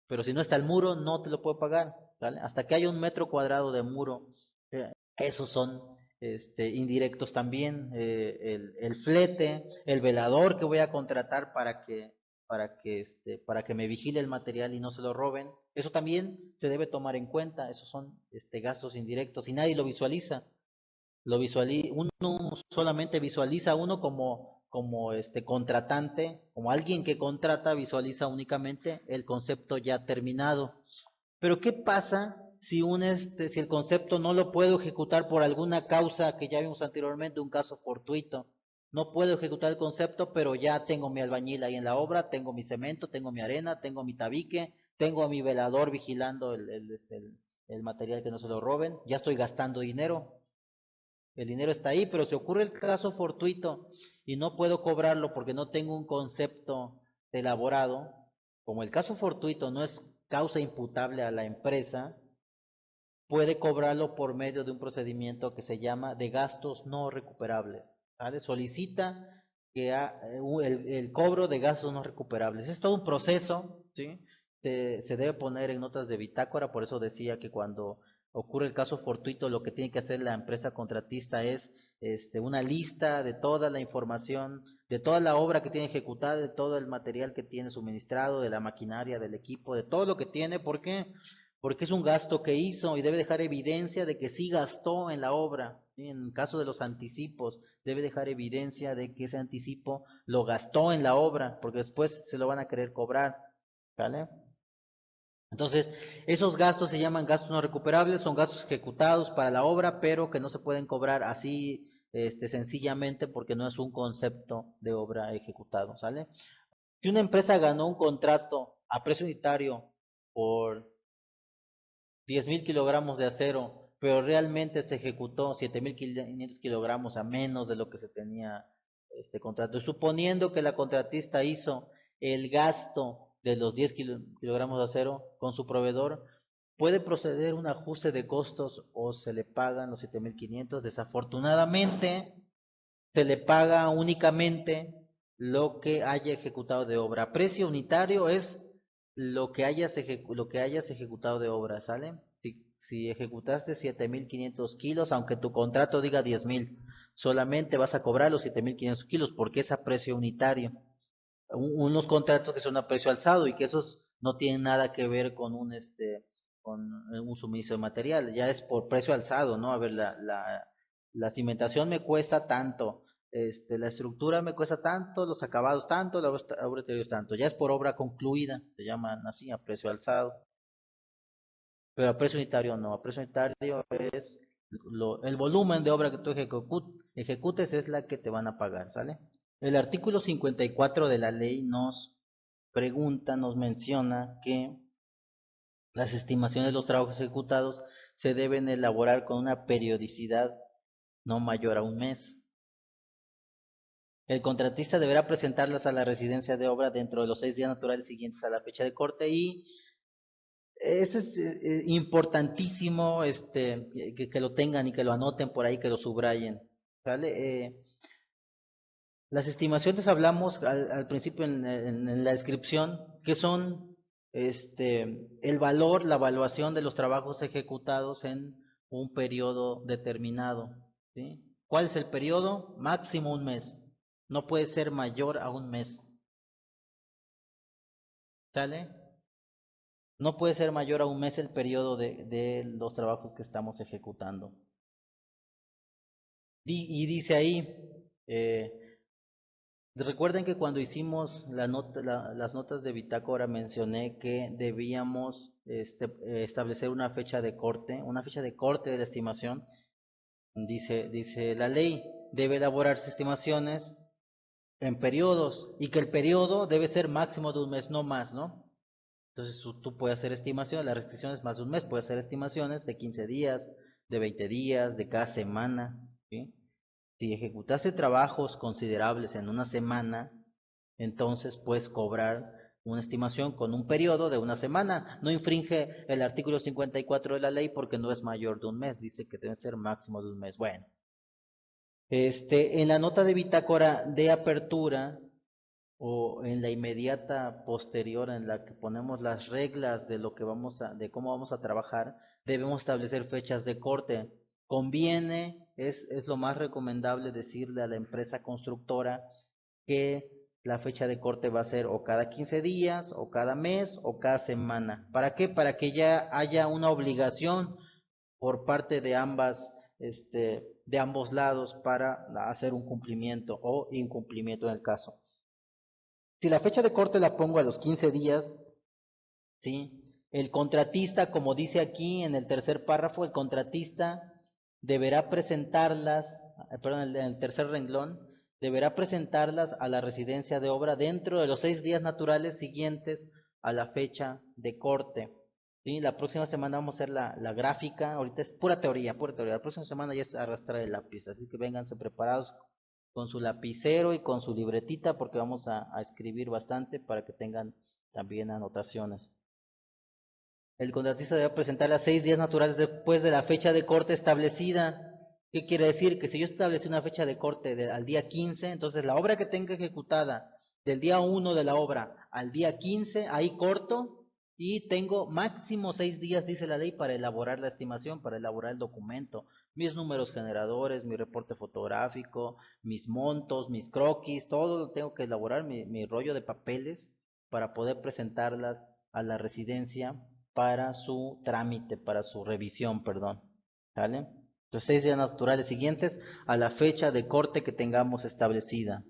pero si no está el muro, no te lo puedo pagar, ¿sale? Hasta que haya un metro cuadrado de muro, esos son indirectos también, el flete, el velador que voy a contratar para que me vigile el material y no se lo roben. Eso también se debe tomar en cuenta, esos son gastos indirectos y nadie lo visualiza. Uno solamente visualiza uno como contratante, como alguien que contrata, visualiza únicamente el concepto ya terminado. Pero ¿qué pasa si el concepto no lo puedo ejecutar por alguna causa que ya vimos anteriormente, un caso fortuito? No puedo ejecutar el concepto, pero ya tengo mi albañil ahí en la obra, tengo mi cemento, tengo mi arena, tengo mi tabique, tengo a mi velador vigilando el material que no se lo roben, ya estoy gastando dinero. El dinero está ahí, pero si ocurre el caso fortuito y no puedo cobrarlo porque no tengo un concepto elaborado, como el caso fortuito no es causa imputable a la empresa, puede cobrarlo por medio de un procedimiento que se llama de gastos no recuperables. ¿Vale? Solicita que el cobro de gastos no recuperables. Es todo un proceso, ¿sí? Se debe poner en notas de bitácora, por eso decía que cuando ocurre el caso fortuito, lo que tiene que hacer la empresa contratista es una lista de toda la información, de toda la obra que tiene ejecutada, de todo el material que tiene suministrado, de la maquinaria, del equipo, de todo lo que tiene. ¿Por qué? Porque es un gasto que hizo y debe dejar evidencia de que sí gastó en la obra. ¿Sí? En el caso de los anticipos, debe dejar evidencia de que ese anticipo lo gastó en la obra, porque después se lo van a querer cobrar. ¿Vale? Entonces, esos gastos se llaman gastos no recuperables, son gastos ejecutados para la obra, pero que no se pueden cobrar así sencillamente porque no es un concepto de obra ejecutado, ¿sale? Si una empresa ganó un contrato a precio unitario por 10.000 kilogramos de acero, pero realmente se ejecutó 7.500 kilogramos a menos de lo que se tenía este contrato. Suponiendo que la contratista hizo el gasto de los 10 kilogramos de acero con su proveedor, puede proceder un ajuste de costos o se le pagan los 7.500. Desafortunadamente, se le paga únicamente lo que haya ejecutado de obra. Precio unitario es lo que hayas ejecutado de obra, ¿sale? Si ejecutaste 7.500 kilos, aunque tu contrato diga 10.000, solamente vas a cobrar los 7.500 kilos porque es a precio unitario. Unos contratos que son a precio alzado y que esos no tienen nada que ver con un suministro de material, ya es por precio alzado, ¿no? A ver, la cimentación me cuesta tanto, la estructura me cuesta tanto, los acabados tanto, la obra exterior es tanto, ya es por obra concluida, se llaman así, a precio alzado, pero a precio unitario no, a precio unitario es el volumen de obra que tú ejecutes es la que te van a pagar, ¿sale? El artículo 54 de la ley nos menciona que las estimaciones de los trabajos ejecutados se deben elaborar con una periodicidad no mayor a un mes. El contratista deberá presentarlas a la residencia de obra dentro de los 6 días naturales siguientes a la fecha de corte y eso es importantísimo que lo tengan y que lo anoten por ahí, que lo subrayen. ¿Vale? Las estimaciones hablamos al principio en la descripción, que son el valor, la evaluación de los trabajos ejecutados en un periodo determinado. ¿Sí? ¿Cuál es el periodo? Máximo un mes. No puede ser mayor a un mes. ¿Sale? No puede ser mayor a un mes el periodo de los trabajos que estamos ejecutando. Y dice ahí, recuerden que cuando hicimos las notas de bitácora mencioné que debíamos establecer una fecha de corte de la estimación. Dice la ley, debe elaborarse estimaciones en periodos y que el periodo debe ser máximo de un mes, no más, ¿no? Entonces tú puedes hacer estimaciones, la restricción es más de un mes, puedes hacer estimaciones de 15 días, de 20 días, de cada semana, ¿sí? Si ejecutaste trabajos considerables en una semana, entonces puedes cobrar una estimación con un periodo de una semana. No infringe el artículo 54 de la ley porque no es mayor de un mes, dice que debe ser máximo de un mes. Bueno, en la nota de bitácora de apertura o en la inmediata posterior en la que ponemos las reglas de de cómo vamos a trabajar, debemos establecer fechas de corte. Conviene, es lo más recomendable decirle a la empresa constructora que la fecha de corte va a ser o cada 15 días, o cada mes, o cada semana. ¿Para qué? Para que ya haya una obligación por parte de ambos lados para hacer un cumplimiento o incumplimiento en el caso. Si la fecha de corte la pongo a los 15 días, ¿sí? El contratista, como dice aquí en el tercer párrafo, el contratista deberá presentarlas, en el tercer renglón, deberá presentarlas a la residencia de obra dentro de los 6 días naturales siguientes a la fecha de corte. ¿sí? La próxima semana vamos a hacer la gráfica, ahorita es pura teoría, pura teoría. La próxima semana ya es arrastrar el lápiz, así que vénganse preparados con su lapicero y con su libretita porque vamos a escribir bastante para que tengan también anotaciones. El contratista debe presentar las 6 días naturales después de la fecha de corte establecida. ¿Qué quiere decir? Que si yo establecí una fecha de corte al día 15, entonces la obra que tenga ejecutada del día 1 de la obra al día 15, ahí corto y tengo máximo 6 días, dice la ley, para elaborar la estimación, para elaborar el documento. Mis números generadores, mi reporte fotográfico, mis montos, mis croquis, todo lo tengo que elaborar, mi rollo de papeles para poder presentarlas a la residencia para su trámite, para su revisión, perdón. ¿Vale? Los 6 días naturales siguientes a la fecha de corte que tengamos establecida.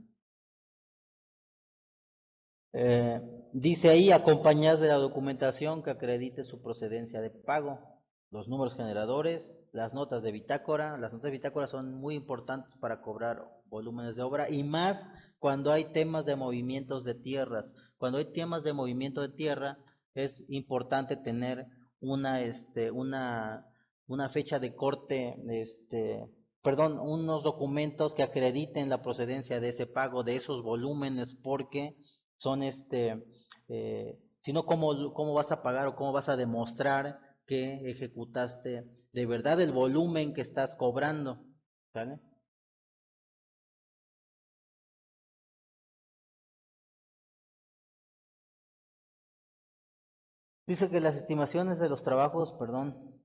Dice ahí, acompañadas de la documentación que acredite su procedencia de pago, los números generadores, las notas de bitácora. Las notas de bitácora son muy importantes para cobrar volúmenes de obra y más cuando hay temas de movimientos de tierras. Cuando hay temas de movimiento de tierra es importante tener una fecha de corte, perdón, unos documentos que acrediten la procedencia de ese pago, de esos volúmenes, porque son si no, ¿cómo vas a pagar o cómo vas a demostrar que ejecutaste de verdad el volumen que estás cobrando? ¿Vale? Dice que las estimaciones de los trabajos, perdón,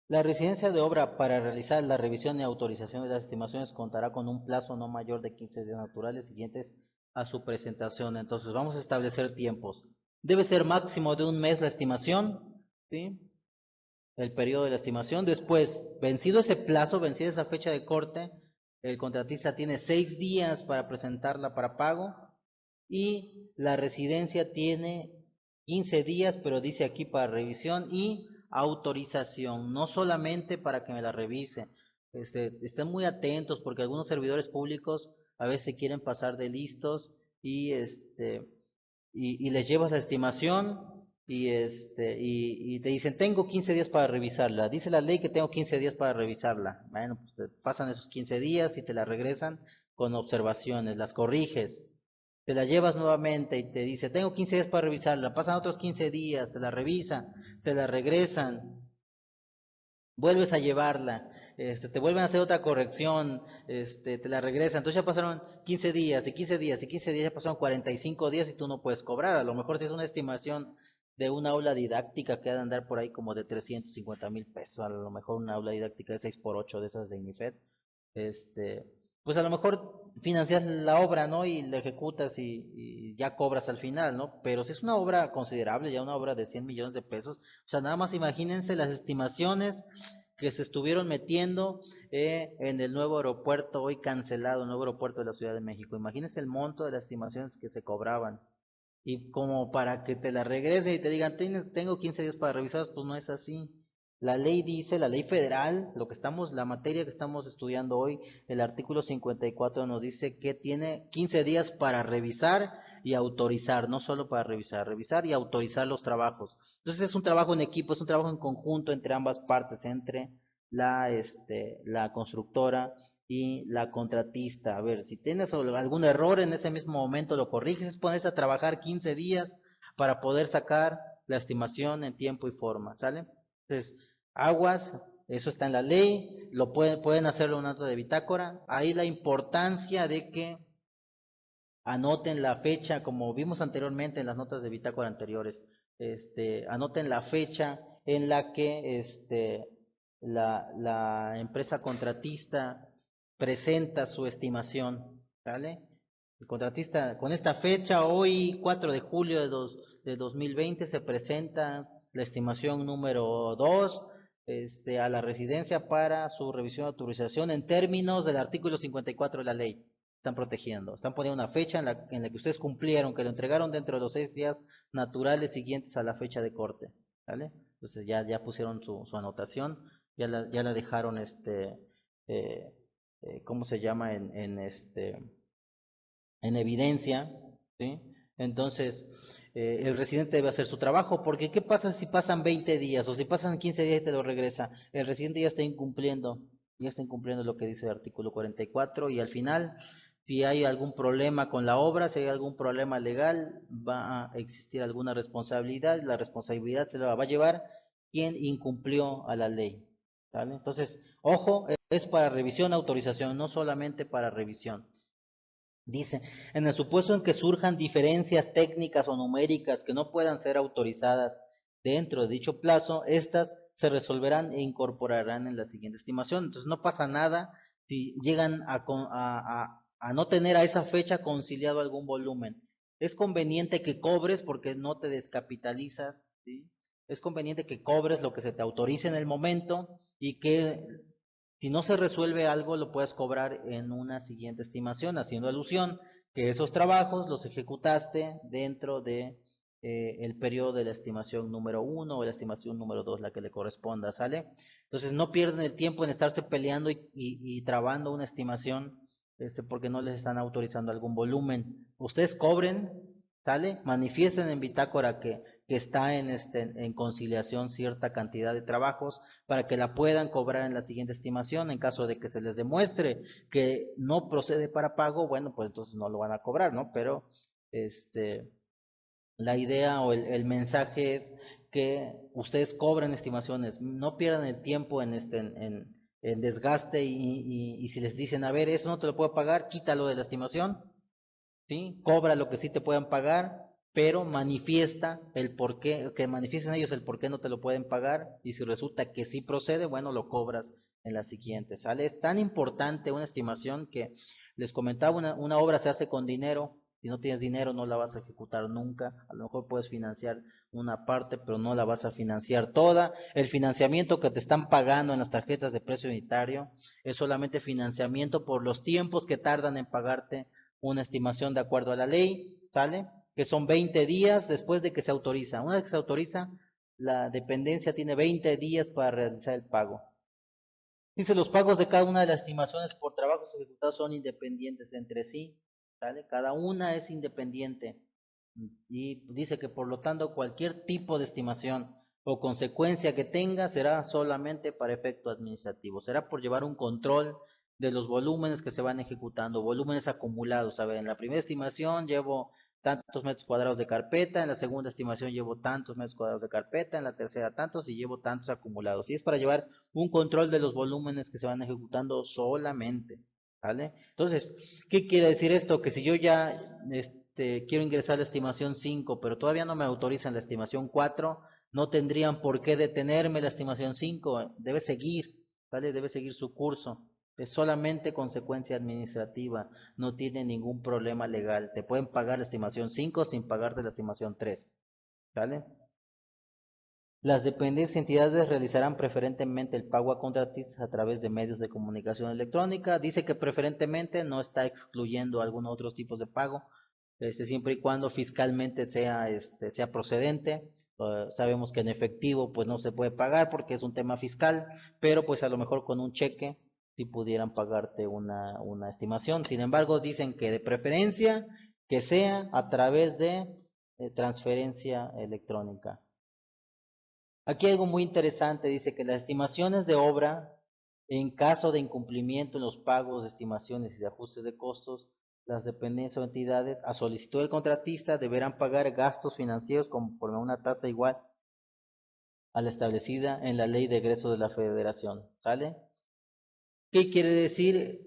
la residencia de obra para realizar la revisión y autorización de las estimaciones contará con un plazo no mayor de 15 días naturales siguientes a su presentación. Entonces vamos a establecer tiempos. Debe ser máximo de un mes la estimación, ¿sí? El periodo de la estimación. Después, vencido ese plazo, vencida esa fecha de corte, el contratista tiene 6 días para presentarla para pago y la residencia tiene 15 días, pero dice aquí para revisión y autorización, no solamente para que me la revise. Estén muy atentos porque algunos servidores públicos a veces se quieren pasar de listos y y les llevas la estimación y te dicen tengo 15 días para revisarla. Dice la ley que tengo 15 días para revisarla. Bueno, pues te pasan esos 15 días y te la regresan con observaciones, las corriges, te la llevas nuevamente y te dice, tengo 15 días para revisarla, pasan otros 15 días, te la revisan, te la regresan, vuelves a llevarla, te vuelven a hacer otra corrección, te la regresan, entonces ya pasaron 15 días y 15 días y 15 días, ya pasaron 45 días y tú no puedes cobrar, a lo mejor si es una estimación de una aula didáctica que ha de andar por ahí como de 350,000 pesos, a lo mejor una aula didáctica de 6x8 de esas de INIFED, pues a lo mejor financias la obra, ¿no? Y la ejecutas y ya cobras al final, ¿no? Pero si es una obra considerable, ya una obra de 100 millones de pesos, o sea, nada más imagínense las estimaciones que se estuvieron metiendo en el nuevo aeropuerto, hoy cancelado, el nuevo aeropuerto de la Ciudad de México. Imagínense el monto de las estimaciones que se cobraban. Y como para que te la regresen y te digan, tengo 15 días para revisar, pues no es así. La ley dice, la ley federal, la materia que estamos estudiando hoy, el artículo 54 nos dice que tiene 15 días para revisar y autorizar, no solo para revisar, revisar y autorizar los trabajos. Entonces es un trabajo en equipo, es un trabajo en conjunto entre ambas partes, entre la constructora y la contratista. A ver, si tienes algún error en ese mismo momento lo corriges, pones a trabajar 15 días para poder sacar la estimación en tiempo y forma, ¿sale? Entonces, aguas, eso está en la ley, pueden hacerlo en un acto de bitácora. Ahí la importancia de que anoten la fecha, como vimos anteriormente en las notas de bitácora anteriores, anoten la fecha en la que la empresa contratista presenta su estimación, ¿vale? El contratista, con esta fecha, hoy 4 de julio de 2020, se presenta la estimación número 2 a la residencia para su revisión de autorización en términos del artículo 54 de la ley. Están protegiendo, están poniendo una fecha en la que ustedes cumplieron, que lo entregaron dentro de los 6 días naturales siguientes a la fecha de corte, ¿vale? Entonces ya pusieron su anotación, ya la dejaron, ¿cómo se llama? En evidencia, ¿sí? Entonces, el residente debe hacer su trabajo, porque ¿qué pasa si pasan 20 días o si pasan 15 días y te lo regresa? El residente ya está incumpliendo lo que dice el artículo 44 y al final, si hay algún problema con la obra, si hay algún problema legal, va a existir alguna responsabilidad y la responsabilidad se la va a llevar quien incumplió a la ley, ¿vale? Entonces, ojo, es para revisión, autorización, no solamente para revisión. Dice, en el supuesto en que surjan diferencias técnicas o numéricas que no puedan ser autorizadas dentro de dicho plazo, estas se resolverán e incorporarán en la siguiente estimación. Entonces no pasa nada si llegan a no tener a esa fecha conciliado algún volumen. Es conveniente que cobres porque no te descapitalizas, ¿sí? Es conveniente que cobres lo que se te autorice en el momento y que si no se resuelve algo, lo puedes cobrar en una siguiente estimación, haciendo alusión que esos trabajos los ejecutaste dentro de el periodo de la estimación número 1 o la estimación número 2, la que le corresponda, ¿sale? Entonces no pierden el tiempo en estarse peleando y trabando una estimación porque no les están autorizando algún volumen. Ustedes cobren, ¿sale? Manifiesten en bitácora que está en conciliación cierta cantidad de trabajos para que la puedan cobrar en la siguiente estimación. En caso de que se les demuestre que no procede para pago, bueno, pues entonces no lo van a cobrar, ¿no? Pero la idea o el mensaje es que ustedes cobren estimaciones, no pierdan el tiempo en desgaste y si les dicen, a ver, eso no te lo puedo pagar, quítalo de la estimación, ¿sí? Cobra lo que sí te puedan pagar, pero manifiesta el por qué, que manifiesten ellos el por qué no te lo pueden pagar, y si resulta que sí procede, bueno, lo cobras en la siguiente, ¿sale? Es tan importante una estimación que les comentaba, una obra se hace con dinero, si no tienes dinero no la vas a ejecutar nunca, a lo mejor puedes financiar una parte, pero no la vas a financiar toda. El financiamiento que te están pagando en las tarjetas de precio unitario es solamente financiamiento por los tiempos que tardan en pagarte una estimación de acuerdo a la ley, ¿sale? Que son 20 días después de que se autoriza. Una vez que se autoriza, la dependencia tiene 20 días para realizar el pago. Dice, los pagos de cada una de las estimaciones por trabajos ejecutados son independientes entre sí, ¿sale? Cada una es independiente. Y dice que por lo tanto cualquier tipo de estimación o consecuencia que tenga será solamente para efecto administrativo. Será por llevar un control de los volúmenes que se van ejecutando, volúmenes acumulados. A ver, en la primera estimación llevo tantos metros cuadrados de carpeta, en la segunda estimación llevo tantos metros cuadrados de carpeta, en la tercera tantos y llevo tantos acumulados. Y es para llevar un control de los volúmenes que se van ejecutando solamente, ¿vale? Entonces, ¿qué quiere decir esto? Que si yo ya quiero ingresar la estimación 5, pero todavía no me autorizan la estimación 4, no tendrían por qué detenerme la estimación 5, debe seguir, ¿vale? Debe seguir su curso. Es solamente consecuencia administrativa, no tiene ningún problema legal. Te pueden pagar la estimación 5 sin pagarte la estimación 3, ¿vale? Las dependientes entidades realizarán preferentemente el pago a contratistas a través de medios de comunicación electrónica. Dice que preferentemente no está excluyendo algunos otros tipos de pago, siempre y cuando fiscalmente sea procedente. Sabemos que en efectivo pues no se puede pagar porque es un tema fiscal, pero pues a lo mejor con un cheque si pudieran pagarte una estimación. Sin embargo, dicen que de preferencia que sea a través de transferencia electrónica. Aquí hay algo muy interesante, dice que las estimaciones de obra, en caso de incumplimiento en los pagos de estimaciones y de ajustes de costos, las dependencias o entidades, a solicitud del contratista, deberán pagar gastos financieros conforme a una tasa igual a la establecida en la ley de egresos de la Federación. ¿Sale? ¿Qué quiere decir?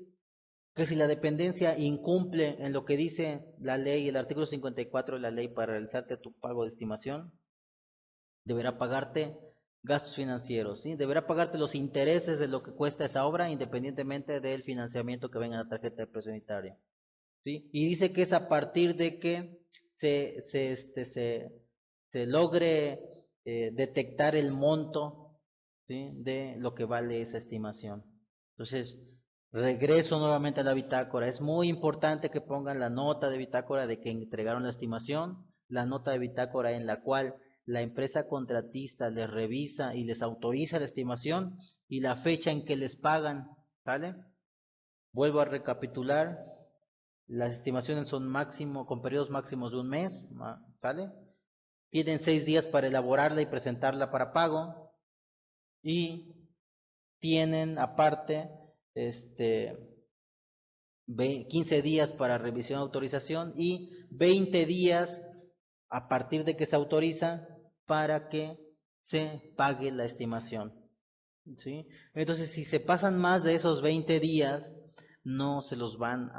Que si la dependencia incumple en lo que dice la ley, el artículo 54 de la ley para realizarte tu pago de estimación, deberá pagarte gastos financieros, ¿sí? Deberá pagarte los intereses de lo que cuesta esa obra independientemente del financiamiento que venga en la tarjeta de préstamo unitario, ¿sí? Y dice que es a partir de que se logre detectar el monto, ¿sí? De lo que vale esa estimación. Entonces, regreso nuevamente a la bitácora. Es muy importante que pongan la nota de bitácora de que entregaron la estimación, la nota de bitácora en la cual la empresa contratista les revisa y les autoriza la estimación y la fecha en que les pagan, ¿vale? Vuelvo a recapitular. Las estimaciones son máximo, con periodos máximos de un mes, ¿sale? Tienen 6 días para elaborarla y presentarla para pago. Y tienen aparte 15 días para revisión y autorización y 20 días a partir de que se autoriza para que se pague la estimación, ¿sí? Entonces, si se pasan más de esos 20 días, no se los van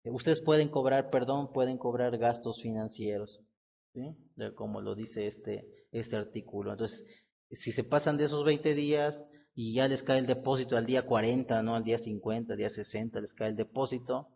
ustedes pueden cobrar, pueden cobrar gastos financieros, ¿sí? Como lo dice este artículo. Entonces, si se pasan de esos 20 días y ya les cae el depósito al día 40, ¿no? Al día 50, al día 60, les cae el depósito,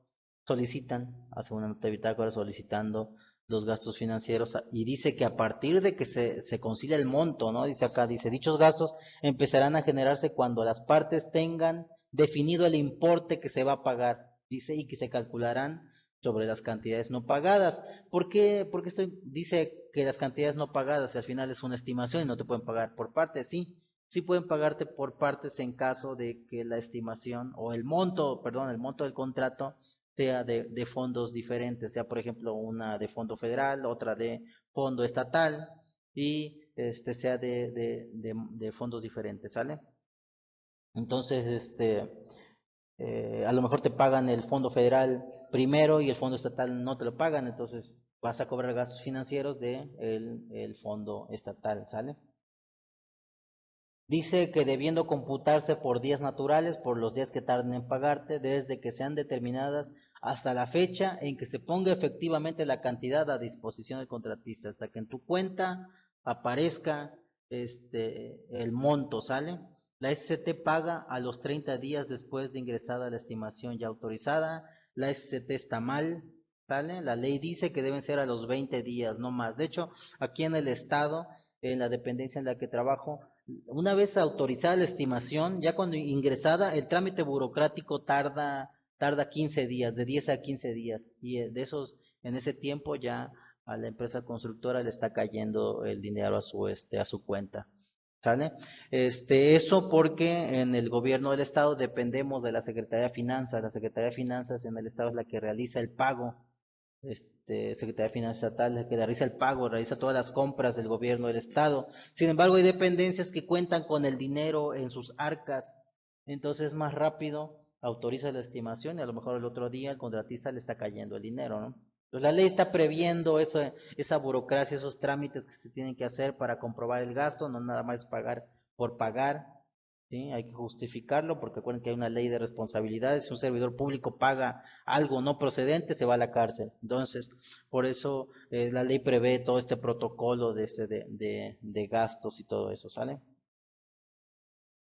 solicitan, hacen una nota de bitácora solicitando los gastos financieros y dice que a partir de que se concilia el monto, ¿no? Dice acá, dice, dichos gastos empezarán a generarse cuando las partes tengan definido el importe que se va a pagar, dice, y que se calcularán sobre las cantidades no pagadas. ¿Por qué? Porque esto dice que las cantidades no pagadas al final es una estimación y no te pueden pagar por partes, sí. Sí pueden pagarte por partes en caso de que la estimación o el monto del contrato sea de fondos diferentes, sea por ejemplo una de fondo federal, otra de fondo estatal y sea de fondos diferentes, ¿sale? Entonces, a lo mejor te pagan el fondo federal primero y el fondo estatal no te lo pagan, entonces vas a cobrar gastos financieros de el fondo estatal, ¿sale? Dice que debiendo computarse por días naturales, por los días que tarden en pagarte, desde que sean determinadas hasta la fecha en que se ponga efectivamente la cantidad a disposición del contratista, hasta que en tu cuenta aparezca el monto, ¿sale? La SCT paga a los 30 días después de ingresada la estimación ya autorizada. La SCT está mal, ¿sale? La ley dice que deben ser a los 20 días, no más. De hecho, aquí en el estado, en la dependencia en la que trabajo, una vez autorizada la estimación, ya cuando ingresada, el trámite burocrático tarda 15 días, de 10 a 15 días, y en ese tiempo ya a la empresa constructora le está cayendo el dinero a su cuenta. ¿Sale? Eso porque en el gobierno del estado dependemos de la Secretaría de Finanzas. La Secretaría de Finanzas en el estado es la que realiza el pago. Secretaría de Finanzas Estatal es la que realiza el pago, realiza todas las compras del gobierno del estado. Sin embargo, hay dependencias que cuentan con el dinero en sus arcas. Entonces, más rápido autoriza la estimación y a lo mejor el otro día el contratista le está cayendo el dinero, ¿no? Entonces, la ley está previendo esa burocracia, esos trámites que se tienen que hacer para comprobar el gasto, no nada más pagar por pagar, ¿sí? Hay que justificarlo porque acuérdense que hay una ley de responsabilidades. Si un servidor público paga algo no procedente, se va a la cárcel. Entonces, por eso la ley prevé todo este protocolo de gastos y todo eso, ¿sale?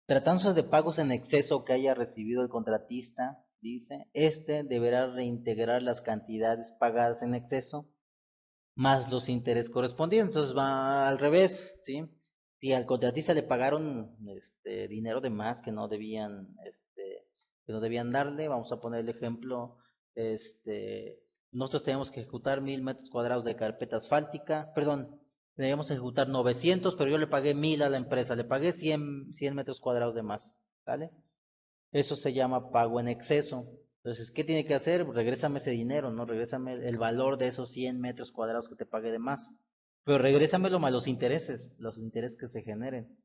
Tratándose de pagos en exceso que haya recibido el contratista, dice, deberá reintegrar las cantidades pagadas en exceso más los intereses correspondientes. Entonces va al revés, ¿sí? Si al contratista le pagaron dinero de más que no debían darle, vamos a poner el ejemplo, nosotros tenemos que ejecutar 1000 metros cuadrados de carpeta asfáltica, perdón, debíamos ejecutar 900, pero yo le pagué 1000 a la empresa, le pagué 100 metros cuadrados de más, ¿vale? Eso se llama pago en exceso. Entonces, ¿qué tiene que hacer? Regrésame ese dinero, ¿no? Regrésame el valor de esos 100 metros cuadrados que te pagué de más. Pero regrésamelo más los intereses que se generen,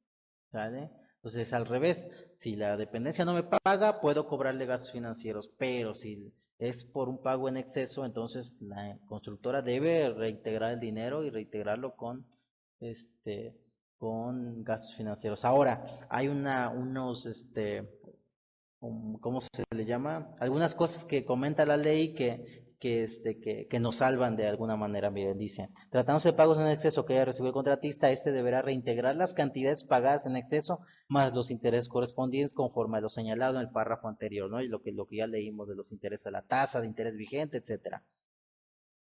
¿vale? Entonces, al revés, si la dependencia no me paga, puedo cobrarle gastos financieros, pero si es por un pago en exceso, entonces la constructora debe reintegrar el dinero y reintegrarlo con gastos financieros. Ahora, hay ¿cómo se le llama? Algunas cosas que comenta la ley que nos salvan de alguna manera. Miren, dice, tratándose de pagos en exceso que haya recibido el contratista, deberá reintegrar las cantidades pagadas en exceso más los intereses correspondientes conforme a lo señalado en el párrafo anterior, ¿no? Y lo que ya leímos de los intereses de la tasa de interés vigente, etcétera.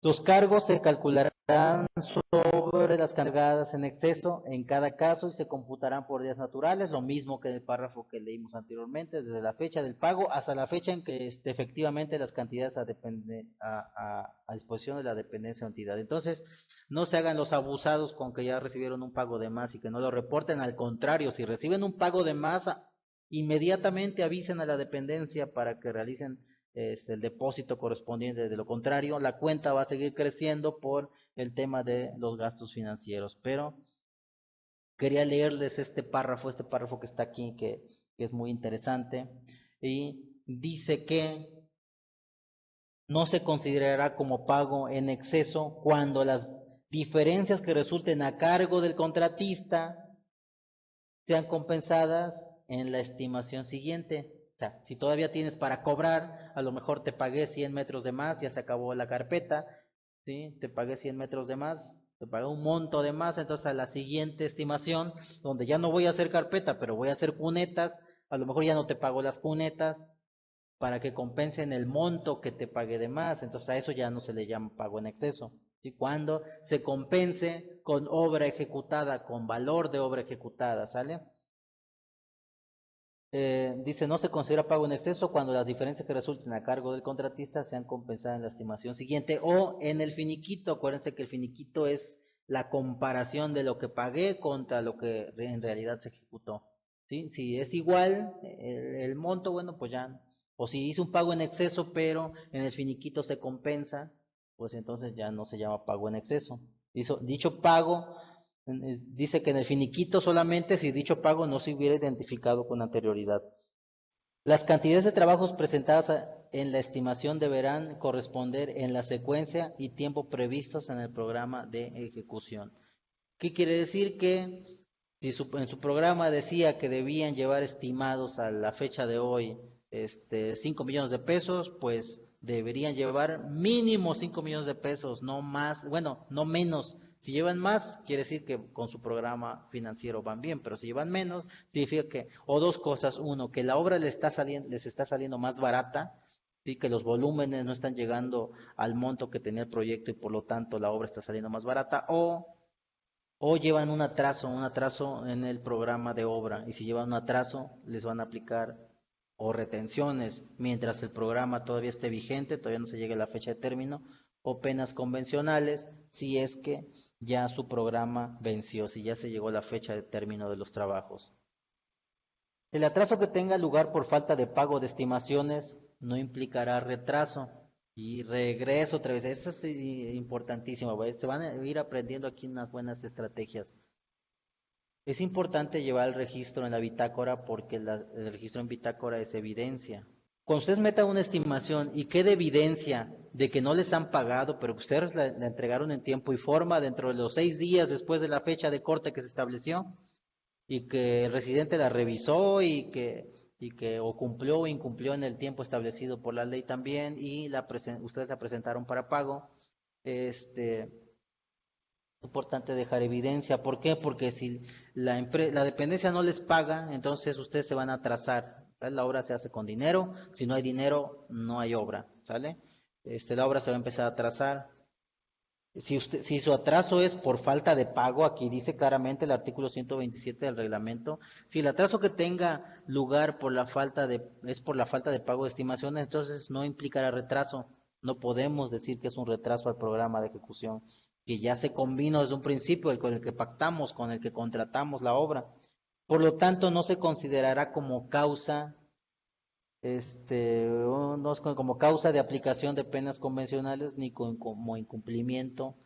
Los cargos se calcularán sobre las cargadas en exceso en cada caso y se computarán por días naturales, lo mismo que en el párrafo que leímos anteriormente, desde la fecha del pago hasta la fecha en que efectivamente las cantidades a disposición de la dependencia o entidad. Entonces, no se hagan los abusados con que ya recibieron un pago de más y que no lo reporten, al contrario, si reciben un pago de más, inmediatamente avisen a la dependencia para que realicen el depósito correspondiente. De lo contrario, la cuenta va a seguir creciendo por el tema de los gastos financieros. Pero quería leerles este párrafo que está aquí, que es muy interesante, y dice que no se considerará como pago en exceso cuando las diferencias que resulten a cargo del contratista sean compensadas en la estimación siguiente. O sea, si todavía tienes para cobrar, a lo mejor te pagué 100 metros de más, ya se acabó la carpeta, ¿sí? Te pagué 100 metros de más, te pagué un monto de más, entonces a la siguiente estimación, donde ya no voy a hacer carpeta, pero voy a hacer cunetas, a lo mejor ya no te pago las cunetas, para que compensen el monto que te pagué de más, entonces a eso ya no se le llama pago en exceso. ¿Sí? Cuando se compense con obra ejecutada, con valor de obra ejecutada, ¿sale? Dice, no se considera pago en exceso cuando las diferencias que resulten a cargo del contratista sean compensadas en la estimación siguiente o en el finiquito. Acuérdense que el finiquito es la comparación de lo que pagué contra lo que en realidad se ejecutó. ¿Sí? Si es igual el monto, bueno, pues ya. O si hice un pago en exceso, pero en el finiquito se compensa, pues entonces ya no se llama pago en exceso. Dicho pago dice que en el finiquito solamente si dicho pago no se hubiera identificado con anterioridad. Las cantidades de trabajos presentadas en la estimación deberán corresponder en la secuencia y tiempo previstos en el programa de ejecución. ¿Qué quiere decir? Que si en su programa decía que debían llevar estimados a la fecha de hoy 5 millones de pesos, pues deberían llevar mínimo 5 millones de pesos, no más, bueno, no menos. Si llevan más, quiere decir que con su programa financiero van bien, pero si llevan menos, significa que, o dos cosas, uno, que la obra les está saliendo más barata, sí, que los volúmenes no están llegando al monto que tenía el proyecto y por lo tanto la obra está saliendo más barata, o llevan un atraso en el programa de obra, y si llevan un atraso, les van a aplicar o retenciones mientras el programa todavía esté vigente, todavía no se llegue a la fecha de término, o penas convencionales si es que ya su programa venció, si ya se llegó a la fecha de término de los trabajos. El atraso que tenga lugar por falta de pago de estimaciones no implicará retraso. Y regreso otra vez, eso es importantísimo, se van a ir aprendiendo aquí unas buenas estrategias. Es importante llevar el registro en la bitácora porque el registro en bitácora es evidencia. Cuando ustedes metan una estimación y quede evidencia de que no les han pagado, pero que ustedes la entregaron en tiempo y forma dentro de los 6 días después de la fecha de corte que se estableció, y que el residente la revisó y que o cumplió o incumplió en el tiempo establecido por la ley también y ustedes la presentaron para pago, es importante dejar evidencia. ¿Por qué? Porque si la dependencia no les paga, entonces ustedes se van a atrasar. ¿Sale? La obra se hace con dinero, si no hay dinero no hay obra, ¿sale? La obra se va a empezar a atrasar. Si su atraso es por falta de pago, aquí dice claramente el artículo 127 del reglamento, si el atraso que tenga lugar es por la falta de pago de estimaciones, entonces no implicará retraso. No podemos decir que es un retraso al programa de ejecución, que ya se convino desde un principio, con el que pactamos, con el que contratamos la obra. Por lo tanto, no se considerará como causa no es como causa de aplicación de penas convencionales ni como incumplimiento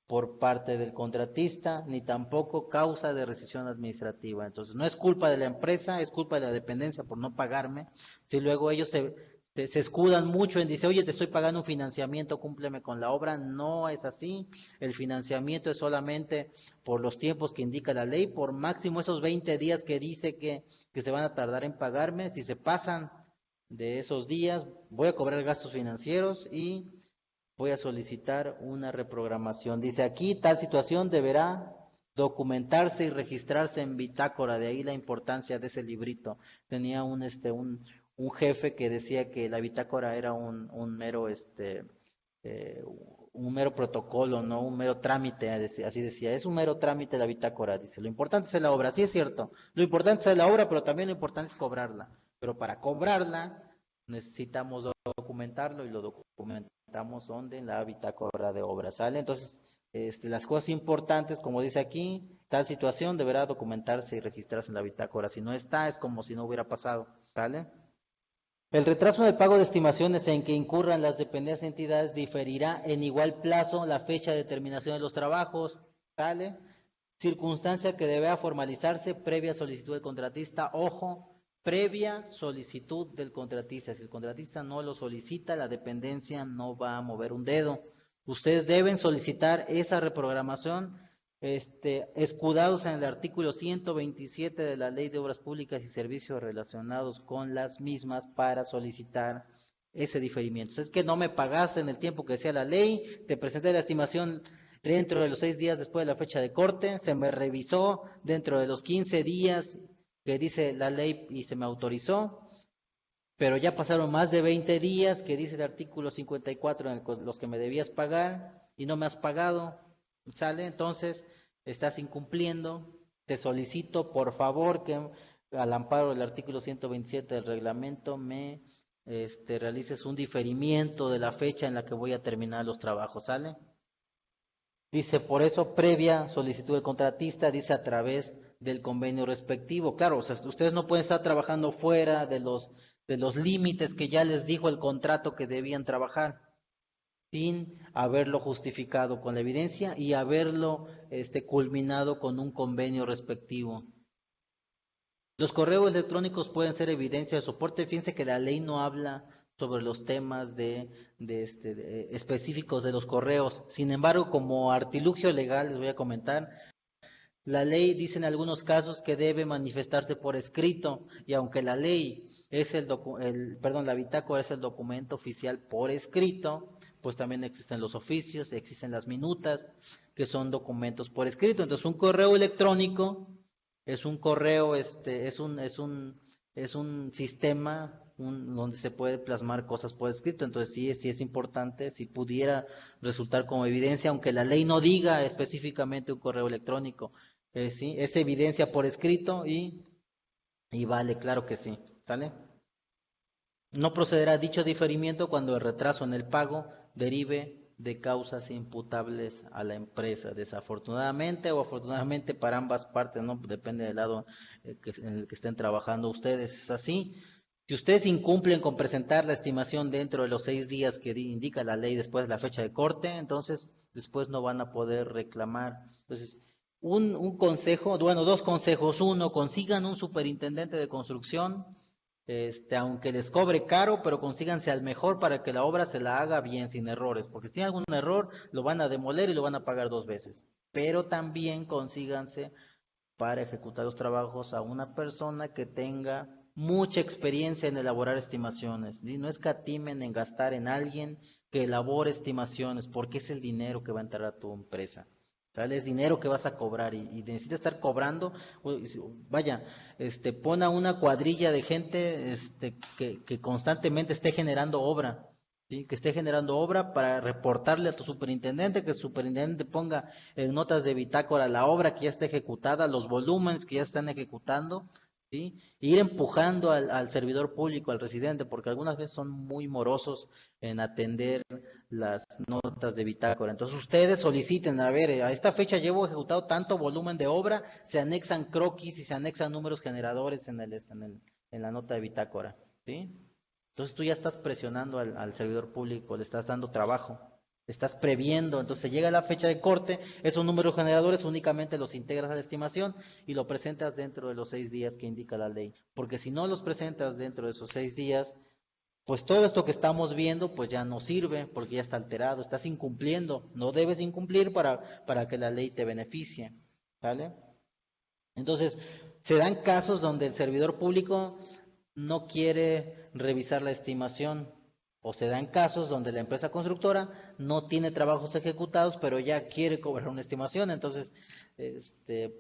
por parte del contratista, ni tampoco causa de rescisión administrativa. Entonces, no es culpa de la empresa, es culpa de la dependencia por no pagarme. Si luego ellos se escudan mucho en decir, oye, te estoy pagando un financiamiento, cúmpleme con la obra. No es así. El financiamiento es solamente por los tiempos que indica la ley, por máximo esos 20 días que dice que se van a tardar en pagarme. Si se pasan de esos días, voy a cobrar gastos financieros y voy a solicitar una reprogramación. Dice aquí, tal situación deberá documentarse y registrarse en bitácora, de ahí la importancia de ese librito. Tenía un jefe que decía que la bitácora era un mero un mero protocolo, no un mero trámite, así decía, es un mero trámite la bitácora, dice, lo importante es la obra, sí es cierto, lo importante es la obra, pero también lo importante es cobrarla, pero para cobrarla necesitamos documentarlo y lo documentamos donde en la bitácora de obra, ¿sale? Entonces, las cosas importantes, como dice aquí, tal situación deberá documentarse y registrarse en la bitácora, si no está, es como si no hubiera pasado, ¿sale? El retraso en el pago de estimaciones en que incurran las dependientes entidades diferirá en igual plazo la fecha de terminación de los trabajos, ¿sale? Circunstancia que debe formalizarse previa solicitud del contratista. Ojo, previa solicitud del contratista. Si el contratista no lo solicita, la dependencia no va a mover un dedo. Ustedes deben solicitar esa reprogramación, escudados en el artículo 127 de la Ley de Obras Públicas y Servicios relacionados con las mismas para solicitar ese diferimiento. Es que no me pagaste en el tiempo que decía la ley, te presenté la estimación dentro de los 6 días después de la fecha de corte, se me revisó dentro de los 15 días que dice la ley y se me autorizó, pero ya pasaron más de 20 días que dice el artículo 54 en los que me debías pagar y no me has pagado, ¿sale? Entonces, estás incumpliendo, te solicito por favor que al amparo del artículo 127 del reglamento me realices un diferimiento de la fecha en la que voy a terminar los trabajos, ¿sale? Dice, por eso, previa solicitud del contratista, dice a través del convenio respectivo. Claro, o sea, ustedes no pueden estar trabajando fuera de los límites que ya les dijo el contrato que debían trabajar, sin haberlo justificado con la evidencia y haberlo culminado con un convenio respectivo. Los correos electrónicos pueden ser evidencia de soporte. Fíjense que la ley no habla sobre los temas específicos de los correos. Sin embargo, como artilugio legal, les voy a comentar, la ley dice en algunos casos que debe manifestarse por escrito, y aunque la ley es la bitácora es el documento oficial por escrito, pues también existen los oficios, existen las minutas, que son documentos por escrito. Entonces, un correo electrónico es un correo, es un sistema donde se puede plasmar cosas por escrito. Entonces, sí es importante, si pudiera resultar como evidencia, aunque la ley no diga específicamente un correo electrónico, sí, es evidencia por escrito y vale, claro que sí, ¿sale? No procederá dicho diferimiento cuando el retraso en el pago derive de causas imputables a la empresa, desafortunadamente o afortunadamente para ambas partes, no depende del lado en el que estén trabajando ustedes. Es así. Si ustedes incumplen con presentar la estimación dentro de los 6 días que indica la ley después de la fecha de corte, entonces después no van a poder reclamar. Entonces, un consejo, bueno, dos consejos. Uno, consigan un superintendente de construcción, aunque les cobre caro, pero consíganse al mejor para que la obra se la haga bien, sin errores, porque si tiene algún error, lo van a demoler y lo van a pagar 2 veces. Pero también consíganse para ejecutar los trabajos a una persona que tenga mucha experiencia en elaborar estimaciones. Y no escatimen en gastar en alguien que elabore estimaciones, porque es el dinero que va a entrar a tu empresa. ¿Sale? Es dinero que vas a cobrar y necesitas estar cobrando. Vaya, pon a una cuadrilla de gente que constantemente esté generando obra. ¿Sí? Que esté generando obra para reportarle a tu superintendente, que el superintendente ponga en notas de bitácora la obra que ya está ejecutada, los volúmenes que ya están ejecutando, ¿sí? E ir empujando al servidor público, al residente, porque algunas veces son muy morosos en atender las notas de bitácora. Entonces ustedes soliciten, a ver, a esta fecha llevo ejecutado tanto volumen de obra, se anexan croquis y se anexan números generadores en la nota de bitácora, ¿sí? Entonces tú ya estás presionando al servidor público, le estás dando trabajo, le estás previendo. Entonces llega la fecha de corte, esos números generadores únicamente los integras a la estimación y lo presentas dentro de los 6 días que indica la ley. Porque si no los presentas dentro de esos 6 días, pues todo esto que estamos viendo pues ya no sirve porque ya está alterado, estás incumpliendo, no debes incumplir para que la ley te beneficie, ¿vale? Entonces, se dan casos donde el servidor público no quiere revisar la estimación, o se dan casos donde la empresa constructora no tiene trabajos ejecutados, pero ya quiere cobrar una estimación. Entonces,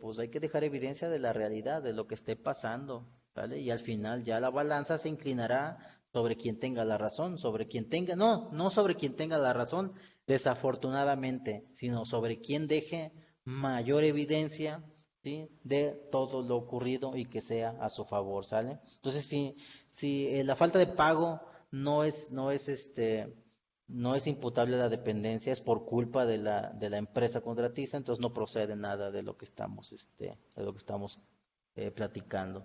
pues hay que dejar evidencia de la realidad, de lo que esté pasando, ¿vale? Y al final ya la balanza se inclinará sobre quien tenga la razón, sobre quien tenga, no sobre quien tenga la razón, desafortunadamente, sino sobre quien deje mayor evidencia, ¿sí? De todo lo ocurrido y que sea a su favor, ¿sale? Entonces, si la falta de pago no es imputable a la dependencia, es por culpa de la empresa contratista, entonces no procede nada de lo que estamos platicando.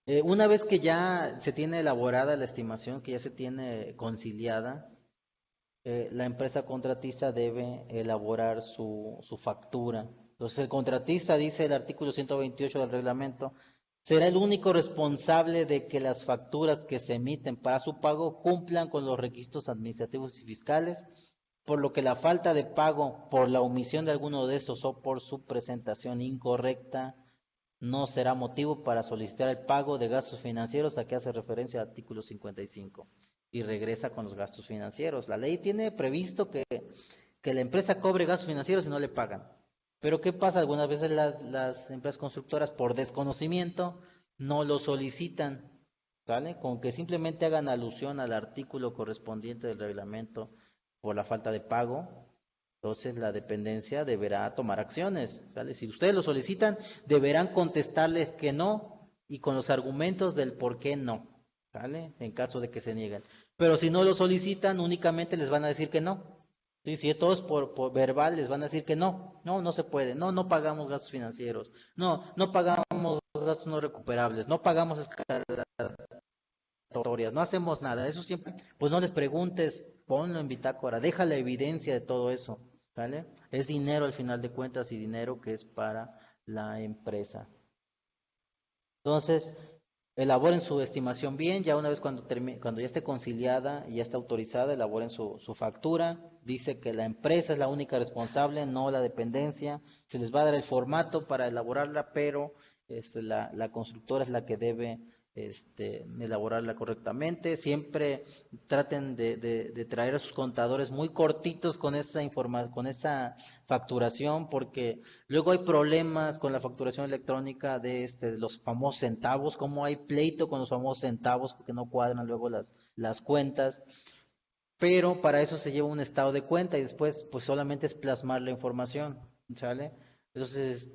Una vez que ya se tiene elaborada la estimación, que ya se tiene conciliada, la empresa contratista debe elaborar su factura. Entonces, el contratista, dice el artículo 128 del reglamento, será el único responsable de que las facturas que se emiten para su pago cumplan con los requisitos administrativos y fiscales, por lo que la falta de pago por la omisión de alguno de estos o por su presentación incorrecta no será motivo para solicitar el pago de gastos financieros a que hace referencia el artículo 55 y regresa con los gastos financieros. La ley tiene previsto que la empresa cobre gastos financieros y no le pagan. Pero ¿qué pasa? Algunas veces las empresas constructoras por desconocimiento no lo solicitan, ¿vale? Con que simplemente hagan alusión al artículo correspondiente del reglamento por la falta de pago, entonces la dependencia deberá tomar acciones, ¿sale? Si ustedes lo solicitan, deberán contestarles que no y con los argumentos del por qué no, ¿sale? En caso de que se nieguen. Pero si no lo solicitan, únicamente les van a decir que no. ¿Sí? Si todo es por verbal, les van a decir que no, no se puede, no pagamos gastos financieros, no pagamos gastos no recuperables, no pagamos escalatorias, no hacemos nada. Eso siempre, pues no les preguntes, ponlo en bitácora, deja la evidencia de todo eso, ¿vale? Es dinero al final de cuentas y dinero que es para la empresa. Entonces, elaboren su estimación bien, ya una vez cuando ya esté conciliada y ya esté autorizada, elaboren su factura. Dice que la empresa es la única responsable, no la dependencia. Se les va a dar el formato para elaborarla, pero la constructora es la que debe elaborarla correctamente. Siempre traten de traer a sus contadores muy cortitos con con esa facturación, porque luego hay problemas con la facturación electrónica de los famosos centavos, como hay pleito con los famosos centavos porque no cuadran luego las cuentas, pero para eso se lleva un estado de cuenta y después pues solamente es plasmar la información, ¿sale? Entonces,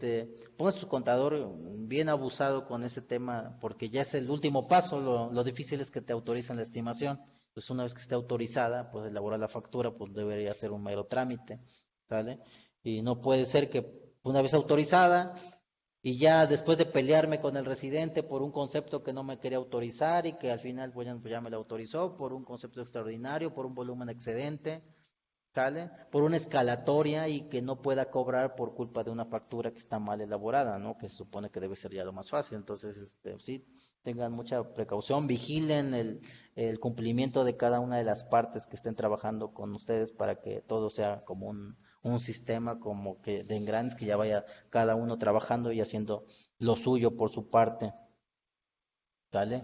ponga su contador bien abusado con ese tema porque ya es el último paso, lo difícil es que te autoricen la estimación, pues una vez que esté autorizada, pues elaborar la factura, pues debería ser un mero trámite, ¿sale? Y no puede ser que una vez autorizada y ya después de pelearme con el residente por un concepto que no me quería autorizar y que al final pues ya me lo autorizó por un concepto extraordinario, por un volumen excedente, ¿sale? Por una escalatoria y que no pueda cobrar por culpa de una factura que está mal elaborada, ¿no? Que se supone que debe ser ya lo más fácil. Entonces, sí, tengan mucha precaución, vigilen el cumplimiento de cada una de las partes que estén trabajando con ustedes para que todo sea como un sistema como que de engranes que ya vaya cada uno trabajando y haciendo lo suyo por su parte, ¿sale?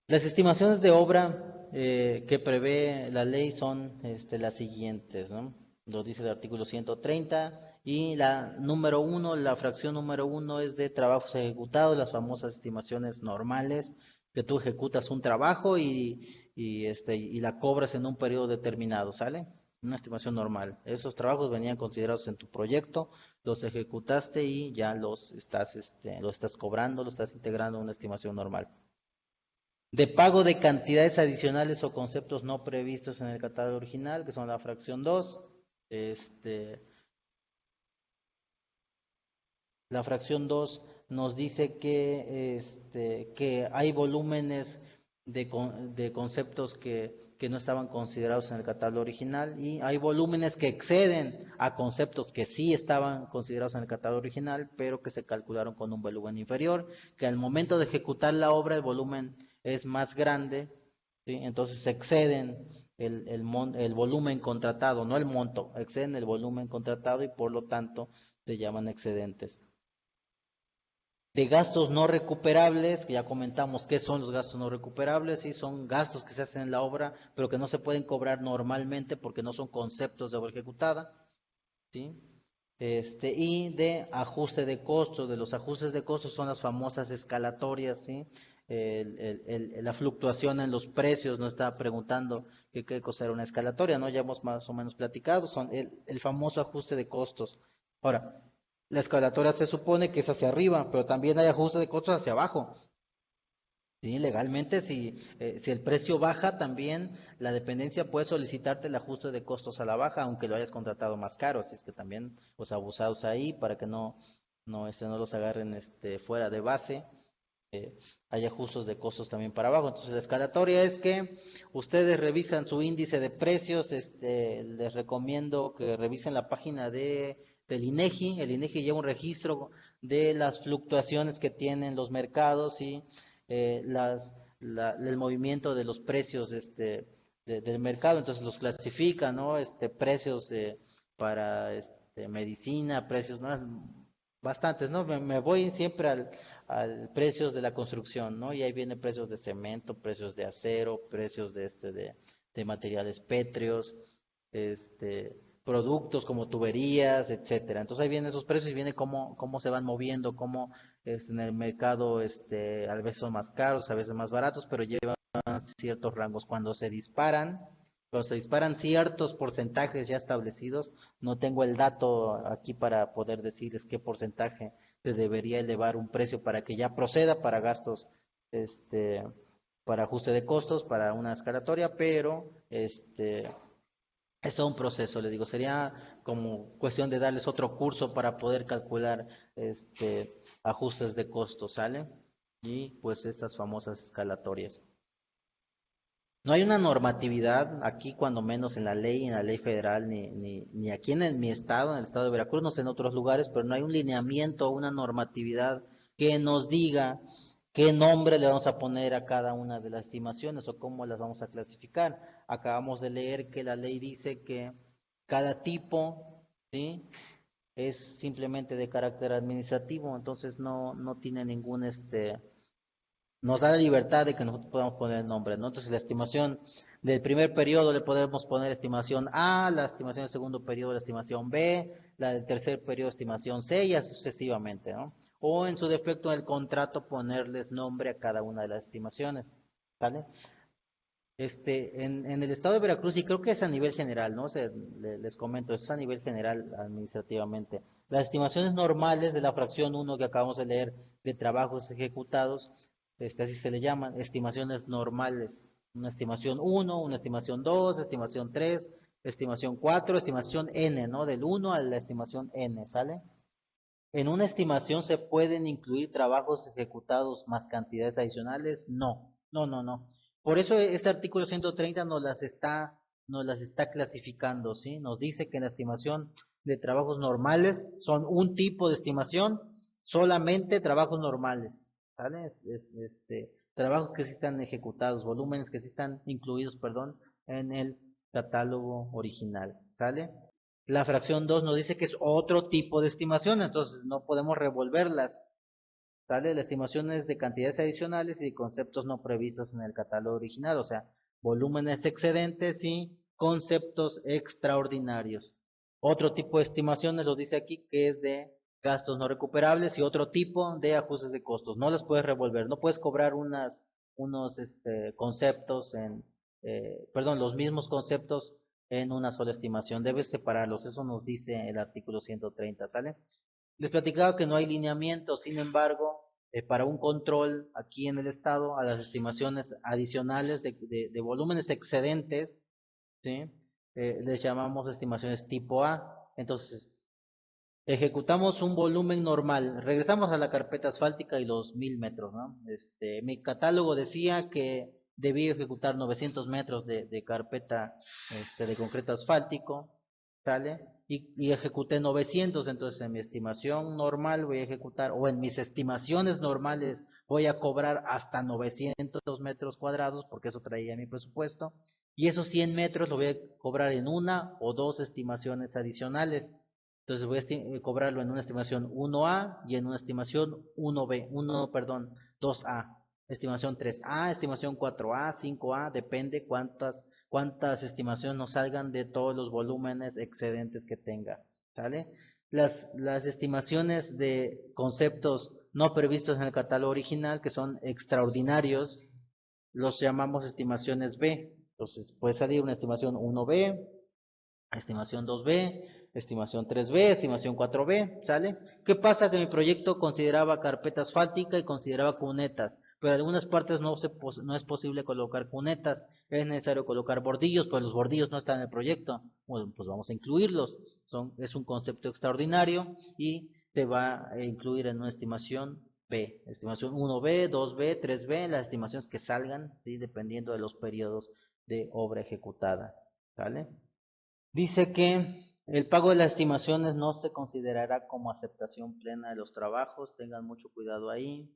Las estimaciones de obra que prevé la ley son las siguientes, ¿no? Lo dice el artículo 130 y la número 1, la fracción número 1 es de trabajos ejecutados, las famosas estimaciones normales, que tú ejecutas un trabajo y la cobras en un periodo determinado, ¿sale? Una estimación normal. Esos trabajos venían considerados en tu proyecto, los ejecutaste y ya lo estás cobrando, lo estás integrando en una estimación normal. De pago de cantidades adicionales o conceptos no previstos en el catálogo original, que son la fracción 2. La fracción 2 nos dice que hay volúmenes de conceptos que no estaban considerados en el catálogo original y hay volúmenes que exceden a conceptos que sí estaban considerados en el catálogo original, pero que se calcularon con un volumen inferior, que al momento de ejecutar la obra el volumen es más grande, ¿sí? Entonces se exceden el volumen contratado, no el monto, exceden el volumen contratado y por lo tanto se llaman excedentes. De gastos no recuperables, que ya comentamos qué son los gastos no recuperables, sí, son gastos que se hacen en la obra, pero que no se pueden cobrar normalmente porque no son conceptos de obra ejecutada, ¿sí? Y de ajuste de costos, de los ajustes de costos son las famosas escalatorias, ¿sí? La fluctuación en los precios, nos está preguntando qué cosa era una escalatoria, ¿no? Ya hemos más o menos platicado, son el famoso ajuste de costos. Ahora, la escalatoria se supone que es hacia arriba, pero también hay ajustes de costos hacia abajo. Sí, legalmente, si el precio baja, también la dependencia puede solicitarte el ajuste de costos a la baja, aunque lo hayas contratado más caro. Así es que también, pues abusados ahí para que no los agarren fuera de base. hay ajustes de costos también para abajo. Entonces la escalatoria es que ustedes revisan su índice de precios, les recomiendo que revisen la página del INEGI. El INEGI lleva un registro de las fluctuaciones que tienen los mercados y el movimiento de los precios del mercado. Entonces los clasifica, ¿no? Precios para medicina, precios más bastantes, ¿no? Me voy siempre al precios de la construcción, ¿no? Y ahí vienen precios de cemento, precios de acero, precios de materiales pétreos, productos como tuberías, etcétera. Entonces ahí vienen esos precios y viene cómo se van moviendo, cómo en el mercado a veces son más caros, a veces más baratos, pero llevan ciertos rangos. Cuando se disparan ciertos porcentajes ya establecidos, no tengo el dato aquí para poder decirles qué porcentaje se debería elevar un precio para que ya proceda para gastos, para ajuste de costos, para una escalatoria, pero es todo un proceso, le digo, sería como cuestión de darles otro curso para poder calcular ajustes de costos, ¿sale? Y pues estas famosas escalatorias. No hay una normatividad aquí, cuando menos en la ley federal, ni aquí en mi estado, en el estado de Veracruz, no sé en otros lugares, pero no hay un lineamiento, una normatividad que nos diga qué nombre le vamos a poner a cada una de las estimaciones o cómo las vamos a clasificar. Acabamos de leer que la ley dice que cada tipo, ¿sí?, es simplemente de carácter administrativo, entonces no tiene ningún nos da la libertad de que nosotros podamos poner el nombre, ¿no? Entonces la estimación del primer periodo le podemos poner estimación A, la estimación del segundo periodo la estimación B, la del tercer periodo estimación C y así sucesivamente, ¿no? O en su defecto en el contrato ponerles nombre a cada una de las estimaciones, ¿vale? En el estado de Veracruz, y creo que es a nivel general, ¿no? Les comento, es a nivel general administrativamente. Las estimaciones normales de la fracción 1 que acabamos de leer de trabajos ejecutados, así se le llaman, estimaciones normales. Una estimación 1, una estimación 2, estimación 3, estimación 4, estimación N, ¿no? Del 1 a la estimación N, ¿sale? ¿En una estimación se pueden incluir trabajos ejecutados más cantidades adicionales? No, no, no, no. Por eso este artículo 130 nos las está clasificando, ¿sí? Nos dice que en la estimación de trabajos normales son un tipo de estimación, solamente trabajos normales, ¿sale? Trabajos que sí están ejecutados, volúmenes que sí están incluidos, perdón, en el catálogo original, ¿sale? La fracción 2 nos dice que es otro tipo de estimación, entonces no podemos revolverlas, ¿sale? La estimación es de cantidades adicionales y de conceptos no previstos en el catálogo original, o sea, volúmenes excedentes y conceptos extraordinarios. Otro tipo de estimaciones lo dice aquí que es de gastos no recuperables y otro tipo de ajustes de costos. No las puedes revolver, no puedes cobrar unos conceptos los mismos conceptos en una sola estimación. Debes separarlos, eso nos dice el artículo 130, ¿sale? Les platicaba que no hay lineamiento, sin embargo, para un control aquí en el estado a las estimaciones adicionales de volúmenes excedentes, ¿sí? Les llamamos estimaciones tipo A. Entonces, ejecutamos un volumen normal. Regresamos a la carpeta asfáltica y los 1000 metros, ¿no? Mi catálogo decía que debía ejecutar 900 metros de carpeta de concreto asfáltico, ¿sale? Y ejecuté 900, entonces en mi estimación normal voy a ejecutar, o en mis estimaciones normales voy a cobrar hasta 900 metros cuadrados, porque eso traía mi presupuesto, y esos 100 metros lo voy a cobrar en una o dos estimaciones adicionales. Entonces voy a cobrarlo en una estimación 1A y en una estimación 2A. Estimación 3A, estimación 4A, 5A, depende cuántas estimaciones nos salgan de todos los volúmenes excedentes que tenga, ¿sale? Las estimaciones de conceptos no previstos en el catálogo original, que son extraordinarios, los llamamos estimaciones B. Entonces puede salir una estimación 1B, estimación 2B, estimación 3B, estimación 4B, ¿sale? ¿Qué pasa? Que mi proyecto consideraba carpeta asfáltica y consideraba cunetas, pero en algunas partes no es posible colocar cunetas, es necesario colocar bordillos, pues los bordillos no están en el proyecto, bueno, pues vamos a incluirlos, es un concepto extraordinario y te va a incluir en una estimación B, estimación 1B, 2B, 3B, las estimaciones que salgan, ¿sí? Dependiendo de los periodos de obra ejecutada, ¿vale? Dice que el pago de las estimaciones no se considerará como aceptación plena de los trabajos, tengan mucho cuidado ahí.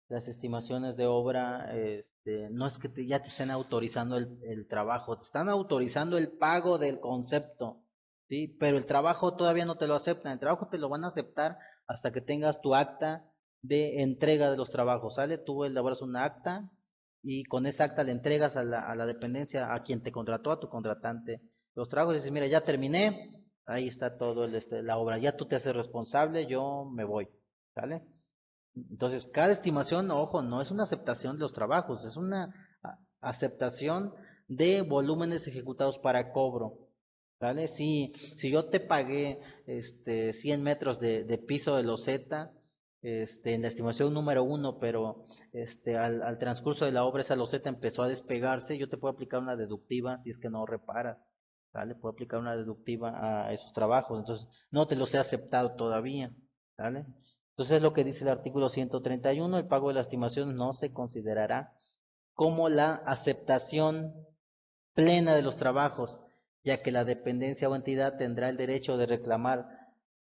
Las estimaciones de obra, no es que ya te estén autorizando el trabajo, te están autorizando el pago del concepto, ¿sí? Pero el trabajo todavía no te lo aceptan, el trabajo te lo van a aceptar hasta que tengas tu acta de entrega de los trabajos, ¿sale? Tú elaboras una acta y con esa acta le entregas a la dependencia, a quien te contrató, a tu contratante, los trabajos y dices, mira, ya terminé, ahí está todo la obra, ya tú te haces responsable, yo me voy, ¿sale? Entonces, cada estimación, ojo, no es una aceptación de los trabajos, es una aceptación de volúmenes ejecutados para cobro, ¿vale? Si yo te pagué 100 metros de piso de loseta, en la estimación número uno, pero al transcurso de la obra esa loseta empezó a despegarse, yo te puedo aplicar una deductiva si es que no reparas, ¿vale? Puedo aplicar una deductiva a esos trabajos, entonces no te los he aceptado todavía, ¿vale? Entonces es lo que dice el artículo 131, el pago de la estimación no se considerará como la aceptación plena de los trabajos, ya que la dependencia o entidad tendrá el derecho de reclamar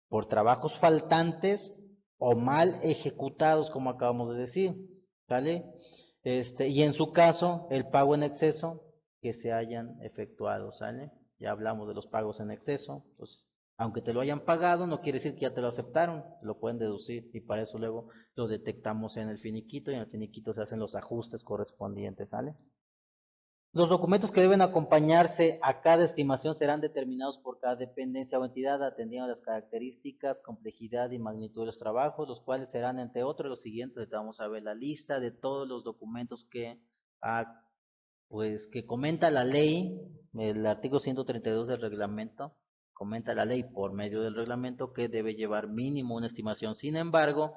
por trabajos faltantes o mal ejecutados, como acabamos de decir, ¿vale? Y en su caso, el pago en exceso que se hayan efectuado, ¿sale? Ya hablamos de los pagos en exceso, pues, aunque te lo hayan pagado, no quiere decir que ya te lo aceptaron, lo pueden deducir y para eso luego lo detectamos en el finiquito y en el finiquito se hacen los ajustes correspondientes, ¿sale? Los documentos que deben acompañarse a cada estimación serán determinados por cada dependencia o entidad, atendiendo a las características, complejidad y magnitud de los trabajos, los cuales serán, entre otros, los siguientes. Vamos a ver la lista de todos los documentos que comenta la ley, el artículo 132 del reglamento, comenta la ley por medio del reglamento que debe llevar mínimo una estimación. Sin embargo,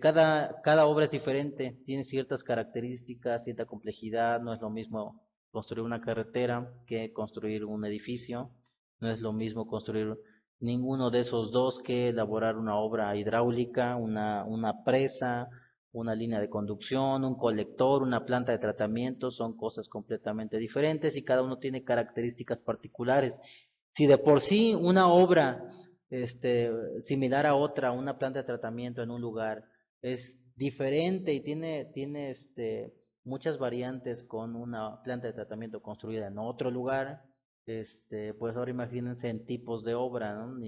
cada obra es diferente, tiene ciertas características, cierta complejidad, no es lo mismo construir una carretera que construir un edificio, no es lo mismo construir ninguno de esos dos que elaborar una obra hidráulica, una presa, una línea de conducción, un colector, una planta de tratamiento, son cosas completamente diferentes y cada uno tiene características particulares. Si de por sí una obra similar a otra, una planta de tratamiento en un lugar, es diferente y tiene muchas variantes con una planta de tratamiento construida en otro lugar, pues ahora imagínense en tipos de obra, ¿no?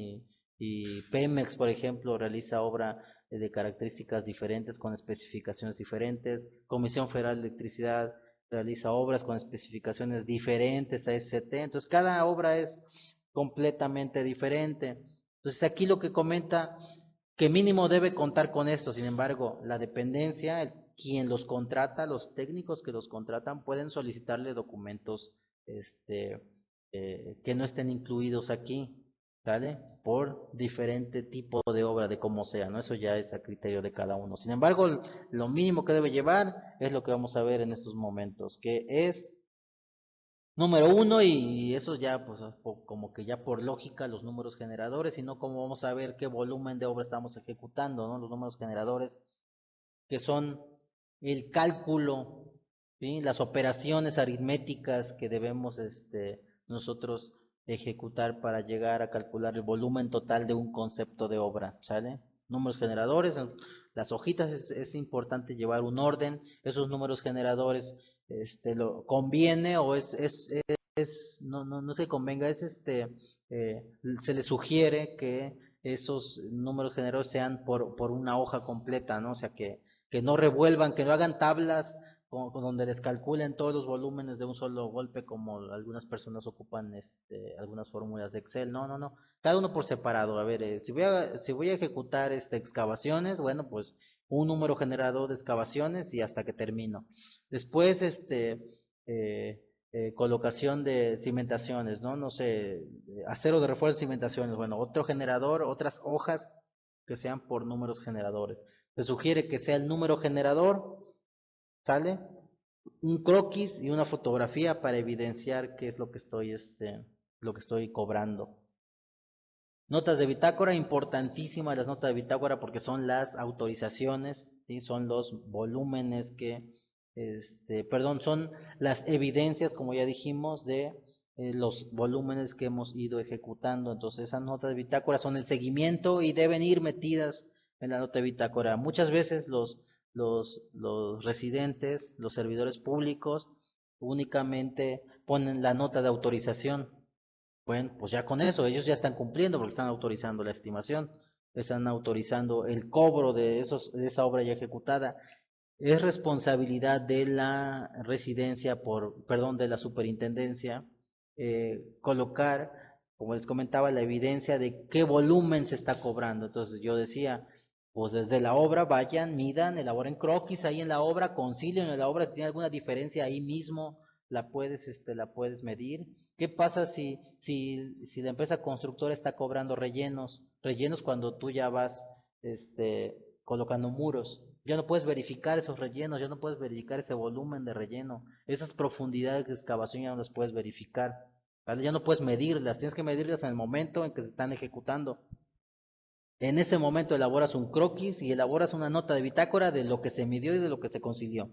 Y Pemex, por ejemplo, realiza obra de características diferentes, con especificaciones diferentes. Comisión Federal de Electricidad realiza obras con especificaciones diferentes a SCT. Entonces, cada obra es completamente diferente. Entonces aquí lo que comenta que mínimo debe contar con esto, sin embargo, la dependencia, quien los contrata, los técnicos que los contratan pueden solicitarle documentos que no estén incluidos aquí, ¿vale? Por diferente tipo de obra, de como sea, ¿no? Eso ya es a criterio de cada uno. Sin embargo, lo mínimo que debe llevar es lo que vamos a ver en estos momentos, que es número uno, y eso ya, pues, como que ya por lógica, los números generadores, y no como vamos a ver qué volumen de obra estamos ejecutando, ¿no? Los números generadores, que son el cálculo, ¿sí? Las operaciones aritméticas que debemos nosotros ejecutar para llegar a calcular el volumen total de un concepto de obra, ¿sale? Números generadores, las hojitas es importante llevar un orden, esos números generadores lo conviene o no se convenga, se le sugiere que esos números generadores sean por una hoja completa, ¿no? O sea, que no revuelvan, que no hagan tablas donde les calculen todos los volúmenes de un solo golpe, como algunas personas ocupan algunas fórmulas de Excel. No, no, no. Cada uno por separado. A ver, si voy a ejecutar excavaciones, bueno, pues un número generador de excavaciones y hasta que termino. Después, colocación de cimentaciones, ¿no? No sé, acero de refuerzo de cimentaciones. Bueno, otro generador, otras hojas que sean por números generadores. Se sugiere que sea el número generador, ¿sale? Un croquis y una fotografía para evidenciar qué es lo que estoy cobrando. Notas de bitácora, importantísimas las notas de bitácora porque son las autorizaciones, ¿sí? Son los volúmenes son las evidencias, como ya dijimos, de los volúmenes que hemos ido ejecutando. Entonces esas notas de bitácora son el seguimiento y deben ir metidas en la nota de bitácora. Muchas veces los residentes, los servidores públicos, únicamente ponen la nota de autorización. Bueno, pues ya con eso, ellos ya están cumpliendo porque están autorizando la estimación, están autorizando el cobro de de esa obra ya ejecutada. Es responsabilidad de la residencia, de la superintendencia, colocar, como les comentaba, la evidencia de qué volumen se está cobrando. Entonces yo decía, pues desde la obra vayan, midan, elaboren croquis ahí en la obra, concilien en la obra, si tiene alguna diferencia ahí mismo, la puedes medir. ¿Qué pasa si la empresa constructora está cobrando rellenos cuando tú ya vas, colocando muros? Ya no puedes verificar esos rellenos, ya no puedes verificar ese volumen de relleno, esas profundidades de excavación ya no las puedes verificar, ¿vale? Ya no puedes medirlas, tienes que medirlas en el momento en que se están ejecutando. En ese momento elaboras un croquis y elaboras una nota de bitácora de lo que se midió y de lo que se concilió.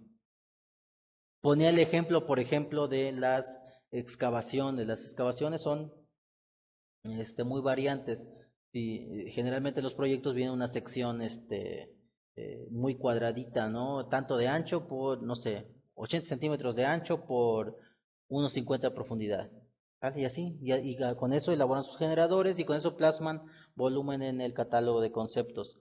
Ponía el ejemplo, por ejemplo, de las excavaciones. Las excavaciones son muy variantes y generalmente los proyectos vienen una sección muy cuadradita, ¿no? Tanto de ancho por, no sé, 80 centímetros de ancho por unos 50 de profundidad. ¿Vale? Y así, con eso elaboran sus generadores y con eso plasman volumen en el catálogo de conceptos.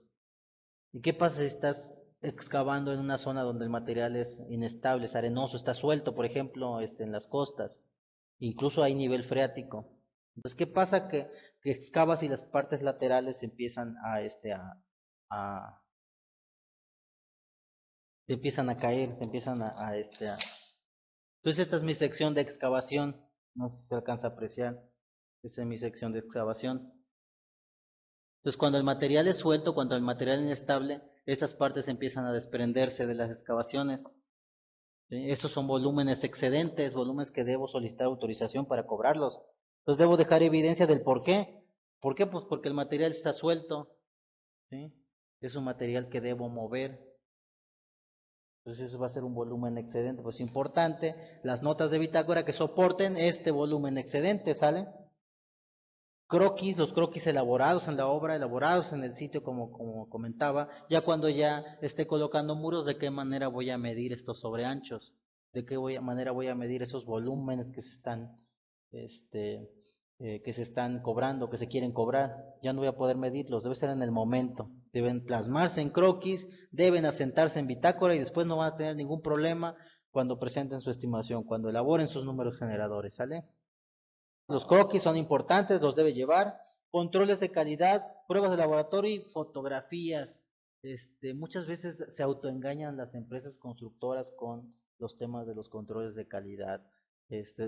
¿Y qué pasa si estás excavando en una zona donde el material es inestable, es arenoso, está suelto, por ejemplo, en las costas? Incluso hay nivel freático. Entonces, ¿qué pasa? Que excavas y las partes laterales empiezan a se empiezan a caer, se empiezan Entonces, esta es mi sección de excavación. No sé si se alcanza a apreciar. Esa es mi sección de excavación. Entonces, cuando el material es suelto, cuando el material es inestable, estas partes empiezan a desprenderse de las excavaciones. ¿Sí? Estos son volúmenes excedentes, volúmenes que debo solicitar autorización para cobrarlos. Entonces, debo dejar evidencia del por qué. ¿Por qué? Pues porque el material está suelto. ¿Sí? Es un material que debo mover. Entonces, eso va a ser un volumen excedente. Pues importante, las notas de bitácora que soporten este volumen excedente, ¿sale? Los croquis elaborados en la obra, elaborados en el sitio, como comentaba, ya cuando ya esté colocando muros, de qué manera voy a medir estos sobreanchos, de qué manera voy a medir esos volúmenes este, que se están cobrando, que se quieren cobrar, ya no voy a poder medirlos, debe ser en el momento, deben plasmarse en croquis, deben asentarse en bitácora y después no van a tener ningún problema cuando presenten su estimación, cuando elaboren sus números generadores, ¿sale? Los croquis son importantes, los debe llevar. Controles de calidad, pruebas de laboratorio y fotografías. Muchas veces se autoengañan las empresas constructoras con los temas de los controles de calidad.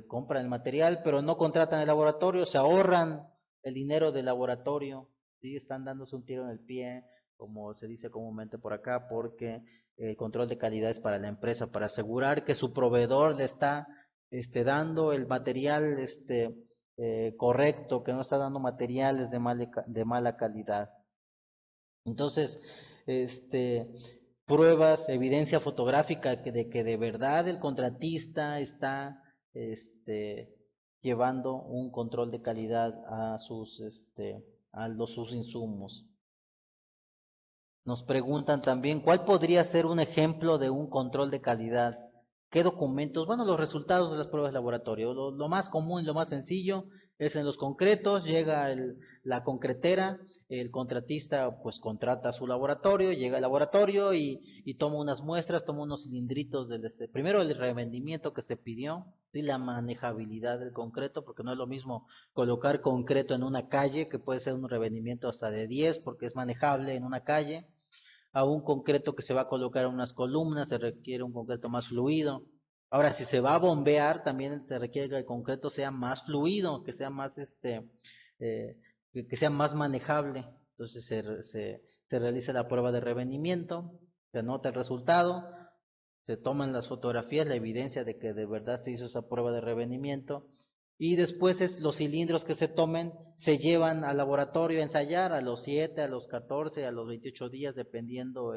Compran el material, pero no contratan el laboratorio, se ahorran el dinero del laboratorio, ¿sí? Están dándose un tiro en el pie, como se dice comúnmente por acá, porque el control de calidad es para la empresa, para asegurar que su proveedor le está dando el material correcto, que no está dando materiales de mala calidad. Entonces, pruebas, evidencia fotográfica de que de verdad el contratista está llevando un control de calidad a sus insumos. Nos preguntan también, ¿cuál podría ser un ejemplo de un control de calidad? ¿Qué documentos? Bueno, los resultados de las pruebas de laboratorio. Lo más común, lo más sencillo es en los concretos, llega la concretera, el contratista pues contrata su laboratorio, llega al laboratorio y toma unas muestras, toma unos cilindritos primero el revendimiento que se pidió y la manejabilidad del concreto, porque no es lo mismo colocar concreto en una calle, que puede ser un revendimiento hasta de 10 porque es manejable en una calle, a un concreto que se va a colocar en unas columnas, se requiere un concreto más fluido. Ahora, si se va a bombear, también se requiere que el concreto sea más fluido, que sea más que sea más manejable. Entonces se realiza la prueba de revenimiento, se anota el resultado, se toman las fotografías, la evidencia de que de verdad se hizo esa prueba de revenimiento y después los cilindros que se tomen se llevan al laboratorio a ensayar a los 7, a los 14, a los 28 días, dependiendo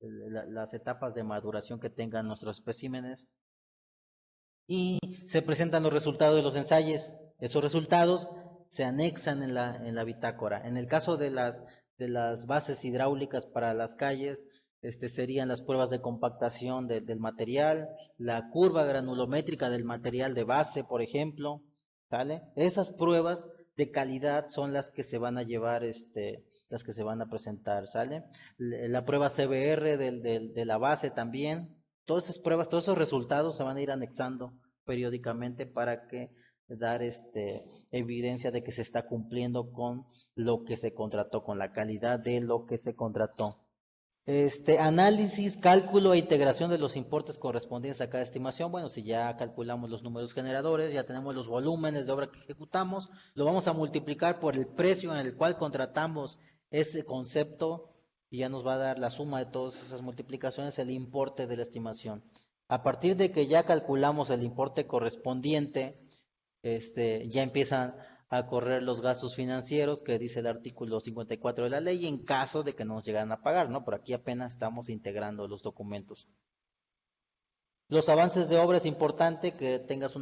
las etapas de maduración que tengan nuestros especímenes. Y se presentan los resultados de los ensayos. Esos resultados se anexan en la bitácora. En el caso de las bases hidráulicas para las calles, serían las pruebas de compactación del material, la curva granulométrica del material de base, por ejemplo, ¿sale? Esas pruebas de calidad son las que se van a llevar, las que se van a presentar, ¿sale? La prueba CBR de la base también. Todas esas pruebas, todos esos resultados se van a ir anexando periódicamente para que dar evidencia de que se está cumpliendo con lo que se contrató, con la calidad de lo que se contrató. Análisis, cálculo e integración de los importes correspondientes a cada estimación. Bueno, si ya calculamos los números generadores, ya tenemos los volúmenes de obra que ejecutamos, lo vamos a multiplicar por el precio en el cual contratamos ese concepto y ya nos va a dar la suma de todas esas multiplicaciones, el importe de la estimación. A partir de que ya calculamos el importe correspondiente, ya empiezan a correr los gastos financieros que dice el artículo 54 de la ley en caso de que no nos llegaran a pagar, ¿no? Por aquí apenas estamos integrando los documentos. Los avances de obra es importante que tengas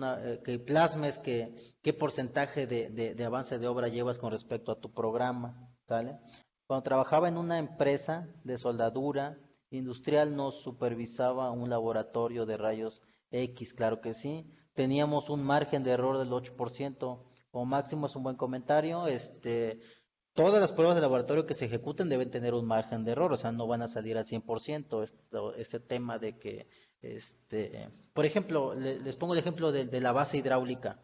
que plasmes qué porcentaje de avance de obra llevas con respecto a tu programa, ¿sale? Cuando trabajaba en una empresa de soldadura industrial nos supervisaba un laboratorio de rayos X, claro que sí. Teníamos un margen de error del 8%, como máximo es un buen comentario. Todas las pruebas de laboratorio que se ejecuten deben tener un margen de error, o sea, no van a salir al 100%. Este tema de que, por ejemplo, les pongo el ejemplo de la base hidráulica.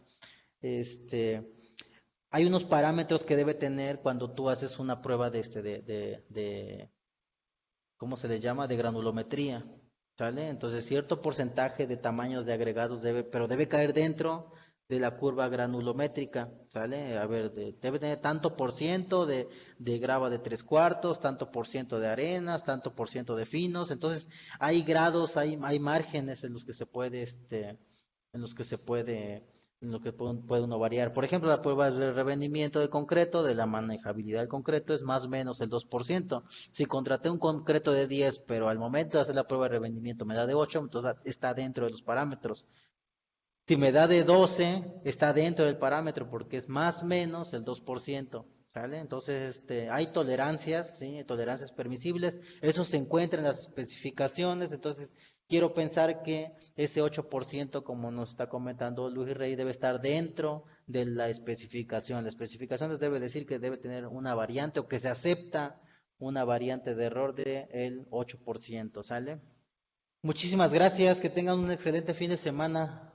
Hay unos parámetros que debe tener cuando tú haces una prueba de ¿cómo se le llama? De granulometría, ¿sale? Entonces, cierto porcentaje de tamaños de agregados pero debe caer dentro de la curva granulométrica, ¿sale? A ver, debe tener tanto por ciento de grava de 3/4, tanto por ciento de arenas, tanto por ciento de finos. Entonces, hay grados, hay márgenes en los que se puede, en lo que puede uno variar. Por ejemplo, la prueba de revenimiento de concreto, de la manejabilidad del concreto, es más o menos el 2%. Si contraté un concreto de 10, pero al momento de hacer la prueba de revenimiento me da de 8, entonces está dentro de los parámetros. Si me da de 12, está dentro del parámetro porque es más o menos el 2%. ¿Sale? Entonces, hay tolerancias, ¿sí? Tolerancias permisibles. Eso se encuentra en las especificaciones. Entonces, quiero pensar que ese 8%, como nos está comentando Luis Rey, debe estar dentro de la especificación. La especificación les debe decir que debe tener una variante o que se acepta una variante de error del 8%. ¿Sale? Muchísimas gracias. Que tengan un excelente fin de semana.